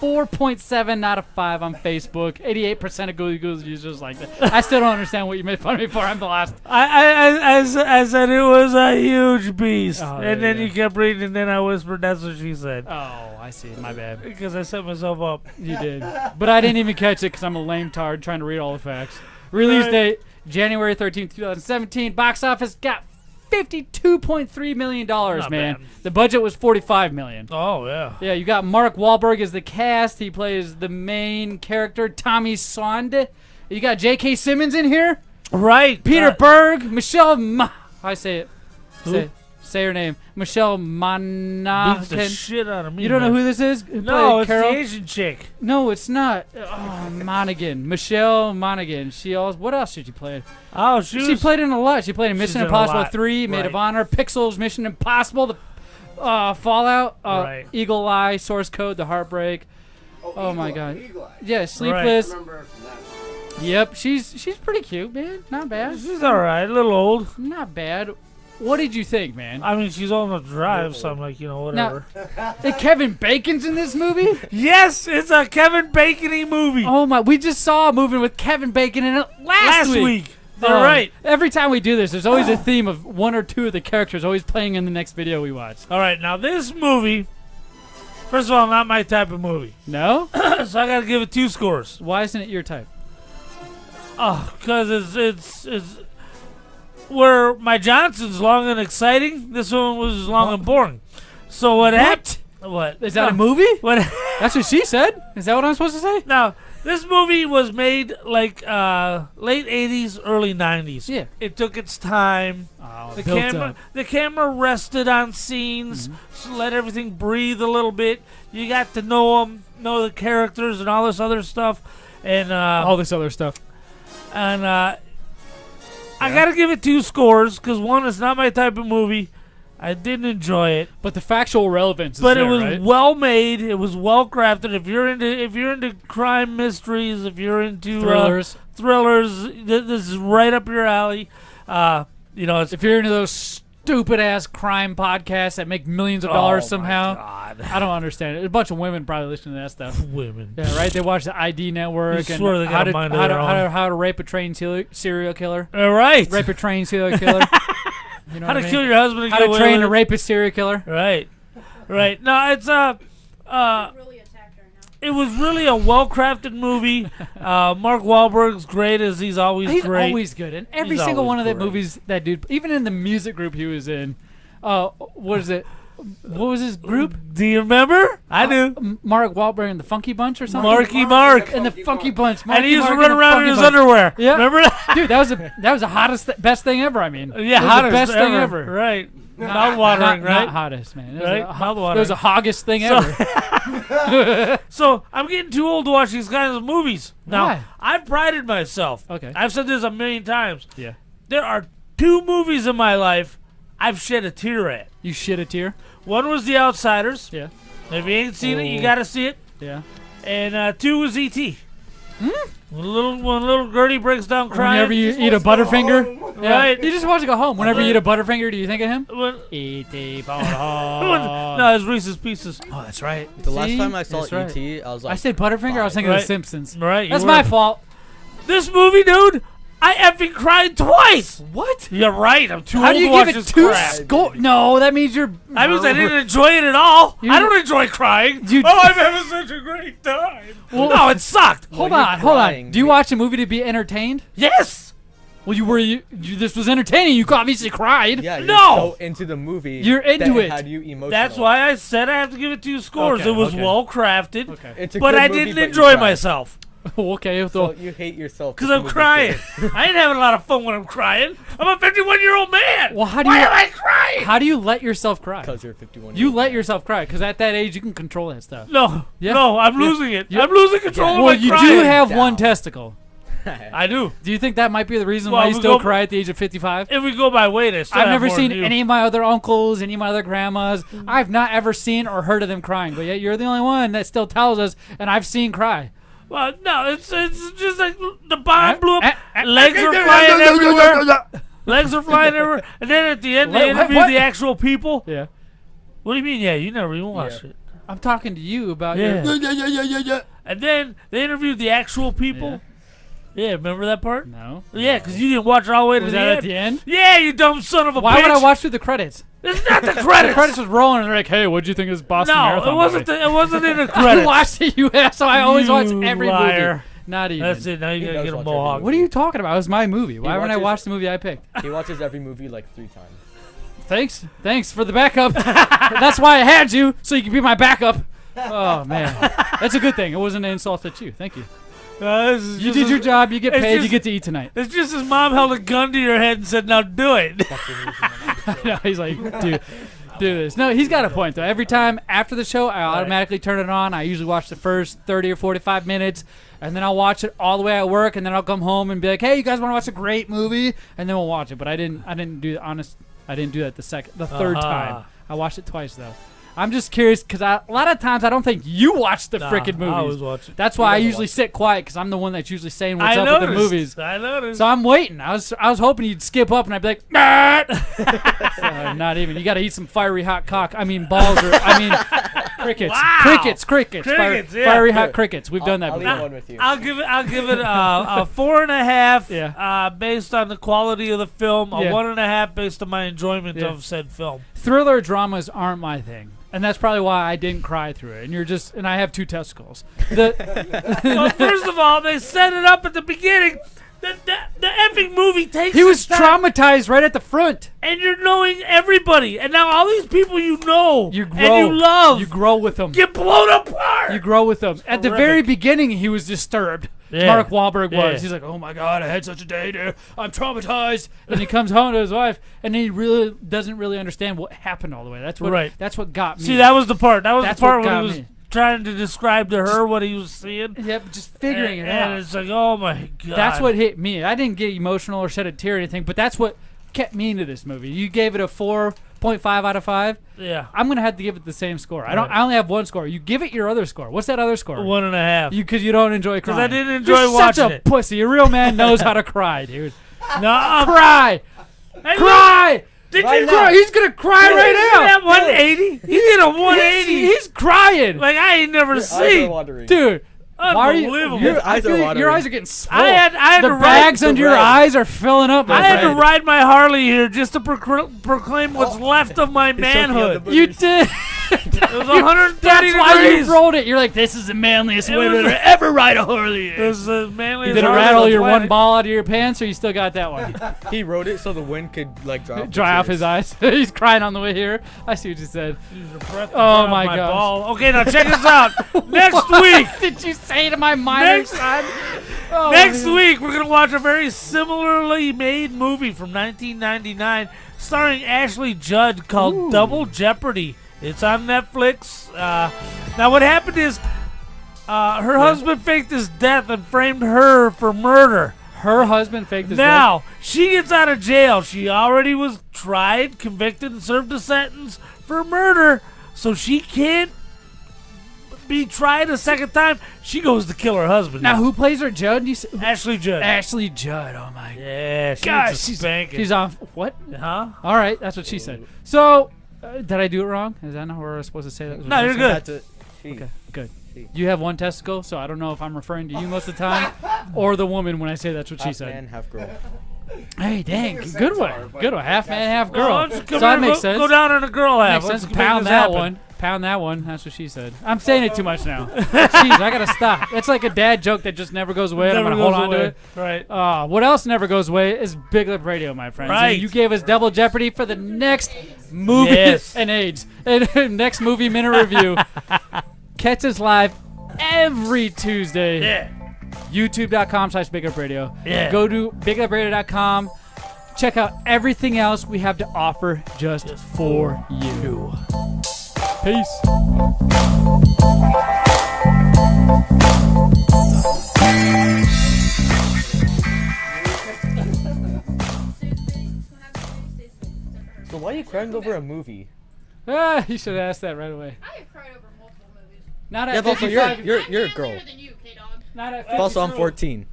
A: 4.7 out of 5 on Facebook. 88% of Google users like that. I still don't understand what you made fun of me for. I'm the last.
B: I said it was a huge beast.
A: Oh,
B: and then you kept reading, and then I whispered, that's what she said.
A: Oh, I see. My bad.
B: Because I set myself up.
A: You did. But I didn't even catch it because I'm a lame tard trying to read all the facts. Release date, January 13th, 2017. Box office got $52.3 million, man.
B: Bad.
A: The budget was $45 million.
B: Oh, yeah.
A: Yeah, you got Mark Wahlberg as the cast. He plays the main character, Tommy Sonde. You got J.K. Simmons in here.
B: Right.
A: Peter Berg, Michelle I say it.
B: Who?
A: Say her name. Michelle Monaghan.
B: Beats the shit out of me.
A: You don't know who this is?
B: No, it's
A: Carol?
B: the Asian chick.
A: No, it's not. Oh, Monaghan. Michelle Monaghan. What else did she play?
B: Oh,
A: she played in a lot. She played in Mission
B: in a
A: Impossible
B: lot.
A: 3, Maid
B: Right.
A: of Honor, Pixels, Mission Impossible, the Fallout,
B: Right.
A: Eagle Eye, Source Code, The Heartbreak. Oh my God.
J: Eagle Eye.
A: Yeah, Sleepless.
J: I remember her from that.
A: Yep, she's pretty cute, man. Not bad.
B: She's all right. A little old.
A: Not bad. What did you think, man?
B: I mean, she's old enough to drive, so I'm like, whatever.
A: Kevin Bacon's in this movie?
B: Yes, it's a Kevin Bacon-y movie.
A: Oh my! We just saw a movie with Kevin Bacon in it last week.
B: They're right.
A: Every time we do this, there's always a theme of one or two of the characters always playing in the next video we watch.
B: All right, now this movie, first of all, not my type of movie.
A: No?
B: So I got to give it 2 scores.
A: Why isn't it your type?
B: Oh, because it's where my Johnson's long and exciting, this one was long and boring. So what happened? What?
A: Is that a movie?
B: What?
A: That's what she said? Is that what I'm supposed to say?
B: Now, this movie was made like late 80s, early 90s.
A: Yeah.
B: It took its time.
A: Oh,
B: The camera rested on scenes, so let everything breathe a little bit. You got to know them, know the characters and all this other stuff. And
A: all this other stuff.
B: And I got to give it 2 scores because, one, it's not my type of movie. I didn't enjoy it,
A: but the factual relevance.
B: But
A: is
B: it was
A: right?
B: well made. It was well crafted. If you're into crime mysteries, if you're into thrillers, this is right up your alley.
A: If you're into those stupid ass crime podcasts that make millions of dollars somehow, I don't understand it. A bunch of women probably listen to that stuff.
B: Women,
A: yeah, right? They watch the ID Network
B: You
A: and
B: swear they got a mind of their own.
A: how to rape a trained serial killer.
B: All right,
A: rape a trained serial killer. You know
B: how
A: what
B: to
A: I mean?
B: kill your husband and
A: how
B: get
A: to
B: away
A: train
B: with
A: a
B: it.
A: rapist serial killer.
B: Right. No, it's it was really a well-crafted movie. Mark Wahlberg's great as he's always great.
A: He's always good in every
B: He's
A: single
B: always
A: one of the
B: great.
A: movies. That dude, even in the music group he was in. What is it? What was his group?
B: Do you remember? I do.
A: Mark Wahlberg and the Funky Bunch or something.
B: Mark
A: and the Funky Bunch.
B: And he used to
A: Marky
B: run
A: Mark
B: around
A: and
B: in
A: the
B: his
A: Funky
B: underwear.
A: Bunch. Yeah,
B: Remember that?
A: Dude, that was the hottest, best thing ever. I mean,
B: Yeah,
A: it was
B: hottest
A: the best thing ever.
B: Right. Mouth-watering, right?
A: Not hottest, man. It was
B: Right?
A: a
B: Mouth-watering.
A: It was the hoggest thing ever.
B: So I'm getting too old to watch these kinds of movies. Now,
A: Why?
B: I've prided myself.
A: Okay.
B: I've said this a million times.
A: Yeah.
B: There are 2 movies in my life I've shed a tear at.
A: You shed a tear?
B: One was The Outsiders.
A: Yeah.
B: If you ain't seen it, you
A: Oh.
B: got to see it.
A: Yeah.
B: And 2 was E.T. When little Gertie breaks down crying.
A: Whenever you eat a Butterfinger,
B: Right.
A: You just watch it go home. Whenever you eat a Butterfinger, do you think of him?
B: When-
A: E.T.
B: No, it's Reese's Pieces.
A: Oh, that's right.
H: The last
A: See?
H: time I saw
A: That's right.
H: E.T., I was like,
A: I said Butterfinger. I was thinking of The Simpsons.
B: Right.
A: That's
B: you
A: my
B: were.
A: fault.
B: This movie, dude, I effing cried twice.
A: What?
B: You're right. I'm too
A: How
B: old
A: do you
B: to watch
A: give it
B: this
A: 2
B: crap.
A: scores? No, that means you're.
B: That means I didn't enjoy it at all. I don't enjoy crying.
A: You-
B: I'm having such a great time.
A: Well-
B: no, it sucked.
A: Hold
H: you're
A: on.
H: crying.
A: Do you watch a movie to be entertained?
B: Yes.
A: Well, this was entertaining. You obviously cried.
H: yeah, you're
B: No!
H: so into the movie.
A: You're into
H: that
A: it.
H: Had you emotional.
B: That's why I said I have to give it 2 scores.
A: Okay,
B: it was
A: okay.
B: well crafted,
A: Okay.
H: It's a
B: but
H: good
B: I
H: movie,
B: didn't
H: but you
B: enjoy
H: cried.
B: myself.
A: Okay.
H: So you hate yourself
B: because I'm crying. I ain't having a lot of fun when I'm crying. I'm a 51-year-old man.
A: Well,
B: Why am I crying?
A: How do you let yourself cry?
H: Because you're 51.
A: You let yourself cry because at that age you can control that stuff.
B: No,
A: Yeah.
B: no, I'm losing it. I'm losing control of my
A: Well, you
B: crying.
A: do have one testicle.
B: I do.
A: Do you think that might be the reason
B: Well,
A: why you
B: we
A: still
B: go-
A: cry at the age of 55?
B: If we go by weight, I still
A: I've
B: have
A: never
B: more
A: seen
B: than you.
A: any of my other uncles, any of my other grandmas. I've not ever seen or heard of them crying, but yet you're the only one that still tells us, and I've seen cry.
B: Well, no, it's just like the bomb blew up. Legs are flying everywhere. Legs are flying everywhere. And then at the end, they interview the actual people.
A: Yeah.
B: What do you mean? Yeah, you never even watched it.
A: I'm talking to you about
B: Yeah.
A: your...
B: And then they interviewed the actual people. Yeah, remember that part?
A: No.
B: Yeah, because you didn't watch it all the way to
A: Was
B: the
A: that
B: end.
A: at the end?
B: Yeah, you dumb son of a bitch.
A: Why would I watch through the credits?
B: It's not the
A: The
B: credits.
A: credits was rolling, and they're like, "Hey, what'd you think of this Boston Marathon?"
B: No, it wasn't.
A: movie?
B: It wasn't in the credits.
A: I watched it. You so I always watch every
B: liar.
A: movie. Not even.
B: That's it. Now you gotta get a mohawk.
A: What are you talking about? It was my movie. Why wouldn't I
H: watches-
A: watch the movie I picked?
H: He watches every movie like 3 times.
A: Thanks for the backup. That's why I had you, so you can be my backup. Oh man, that's a good thing. It wasn't an insult at you. Thank you. You did your job. You get paid. You get to eat tonight.
B: It's just his mom held a gun to your head and said, "Now do it."
A: No, he's like, do this. No, he's got a point though. Every time after the show, I automatically turn it on. I usually watch the first 30 or 45 minutes, and then I'll watch it all the way at work, and then I'll come home and be like, "Hey, you guys want to watch a great movie?" And then we'll watch it. But I didn't do that the third time. I watched it twice though. I'm just curious because a lot of times I don't think you watch the frickin' movies.
B: I always watch it.
A: That's why I usually sit quiet because I'm the one that's usually saying what's up with the movies.
B: I noticed.
A: So I'm waiting. I was hoping you'd skip up and I'd be like, nah! So not even. You got to eat some fiery hot cock. I mean balls. Crickets.
B: Wow.
A: Crickets.
B: Crickets, yeah.
A: Fiery hot crickets. We've done that
H: I'll
A: before.
H: eat one with you.
B: I'll give it a 4.5.
A: Yeah.
B: Based on the quality of the film. A
A: Yeah.
B: 1.5 based on my enjoyment
A: Yeah.
B: of said film.
A: Thriller dramas aren't my thing. And that's probably why I didn't cry through it. And I have 2 testicles.
B: Well, first of all, they set it up at the beginning. The epic movie takes.
A: He was
B: its time,
A: traumatized right at the front.
B: and you're knowing everybody, and now all these people you know
A: You grow.
B: and you love
A: You grow with them.
B: get blown apart.
A: You grow with them. At the
B: Horrific.
A: very beginning, he was disturbed.
B: Yeah.
A: Mark Wahlberg was.
B: Yeah.
A: He's like, "Oh my God, I had such a day, dude. I'm traumatized." And he comes home to his wife, and he really doesn't really understand what happened all the way. That's what.
B: Right.
A: That's what got me.
B: See, that was the part. That was
A: That's
B: the part
A: what
B: when
A: got
B: he was
A: me.
B: trying to describe to her what he was seeing.
A: Yep, just figuring it
B: and
A: out.
B: it's like, oh my God.
A: That's what hit me. I didn't get emotional or shed a tear or anything, but that's what kept me into this movie. You gave it a 4.5 out of 5.
B: Yeah.
A: I'm gonna have to give it the same score. I only have one score. You give it your other score. What's that other score?
B: 1.5.
A: Because you don't enjoy crying.
B: I didn't enjoy
A: You're
B: watching
A: such a
B: it.
A: pussy. A real man knows how to cry, dude.
B: No,
A: Cry!
B: Hey,
A: Cry!
B: Did
H: Right
B: you
H: now.
A: Cry! He's gonna cry
B: Did
A: right
B: you see
A: now!
B: that 180? He did a 180.
A: He's crying!
B: Like I ain't never
H: Eyes are
B: seen.
H: watering.
A: Dude! Why are you?
B: Unbelievable.
A: Your
H: Eyes
A: I
H: are
A: feel
H: watering.
A: your eyes are getting swole.
B: I had
A: the
B: to
A: bags
B: ride,
A: under your eyes are filling up. My
B: I had to
A: friend.
B: ride my Harley here just to proclaim what's left of my manhood.
A: You did.
B: It was 130
A: That's why
B: degrees.
A: you rolled it. You're like, this is the manliest way
B: was-
A: to ever ride a Harley.
B: It was the manliest
A: Did it
B: Harley
A: rattle
B: on the
A: your one
B: planet.
A: ball out of your pants, or you still got that one?
H: He wrote it so the wind could like dry off,
A: Dry off his eyes. He's crying on the way here. I see what you said.
B: Use your breath to
A: Oh
B: dry
A: my
B: off my
A: gosh.
B: ball. Okay, now check this out. Next week.
A: Did you say to my minor
B: Next-
A: son? Oh,
B: Next
A: man.
B: week, we're going to watch a very similarly made movie from 1999 starring Ashley Judd called Double Jeopardy. It's on Netflix. Now, what happened is her husband faked his death and framed her for murder.
A: Her husband faked his
B: Now, she gets out of jail. She already was tried, convicted, and served a sentence for murder, so she can't be tried a second time. She goes to kill her husband.
A: Now, who plays her? Judd?
B: Ashley Judd.
A: Ashley Judd. Oh my.
B: Yeah, she
A: Gosh,
B: gets a spanking.
A: she's on. What?
B: Huh?
A: All right, that's what she said. So, did I do it wrong? Is that not where I was supposed to say that?
B: No, you're good.
H: That's it.
A: Okay, good. You have one testicle, so I don't know if I'm referring to you most of the time or the woman when I say that's what she
H: Half
A: said.
H: man, half girl.
A: Hey, dang, good one. Good one. Half man, half girl.
B: Well,
A: So
B: just come
A: that
B: here,
A: makes
B: go,
A: sense.
B: Go down on a girl half.
A: Makes
B: Let's
A: sense.
B: make
A: Pound
B: this
A: that
B: happen.
A: one. Pound that one. That's what she said. I'm saying it too much now. Jeez, I gotta stop. It's like a dad joke that just never goes away. And I'm
B: Never
A: gonna hold
B: goes
A: on to
B: away.
A: it.
B: Right.
A: What else never goes away is Big Lip Radio, my friends. And
B: Right.
A: you gave us Double Jeopardy for the next movie
B: Yes.
A: and AIDS. And next movie minute review. Catch us live every Tuesday.
B: Yeah.
A: YouTube.com/BigLipRadio.
B: Yeah.
A: Go to BigLipRadio.com. Check out everything else we have to offer just for you. Peace.
H: So why are you crying over a movie?
A: You should have asked that right away.
K: I have cried over multiple movies.
A: Not at
H: Yeah, but also
A: 55.
H: you're a girl.
K: Than you, K-Dog.
A: Not at 55.
H: Also, I'm 14.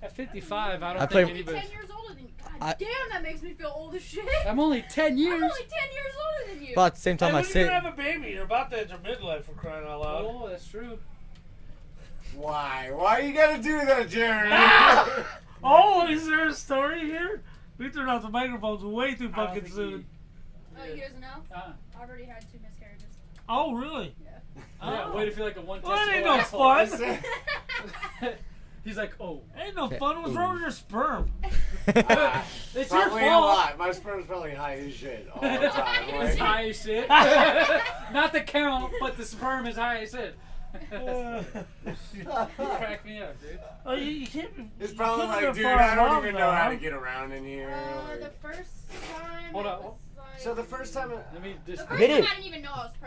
A: At 55, I
H: I
A: don't
H: play-
A: think anybody.
K: 10 years older than you. God damn, that makes me feel old as shit.
A: I'm only 10 years.
K: I'm only 10 years older than you.
H: But at the same time,
B: Hey,
H: I
B: when you
H: sit.
B: gonna have a baby? You're about to enter midlife, for crying out loud.
A: Oh, that's true.
P: Why? Why you gotta do that, Jerry?
B: Oh, is there a story here? We turned off the microphones way too fucking soon.
K: Oh, he doesn't know? I've already had 2 miscarriages.
B: Oh, really?
A: Yeah, way to feel like a one
B: Well, that ain't
A: testicle
B: no
A: asshole.
B: fun.
A: He's like, oh.
B: Ain't no fun. What's wrong with your sperm?
A: It's your
P: Probably a
A: fault.
P: lot. My sperm's probably high as shit all the time.
A: It's
P: Right?
A: high as shit. Not the count, but the sperm is high as shit. You crack me up, dude.
B: Oh, you can't be.
P: It's probably
B: you
P: like,
B: can't
P: dude,
B: be
P: I
B: far
P: don't
B: along
P: even
B: now,
P: know how
B: huh?
P: to get around in here.
K: The first time.
A: Hold
K: it
A: on.
K: was like-
P: So the first time.
A: Let me just.
K: The first
H: Hit
K: time
H: it.
K: I didn't even know I was pregnant.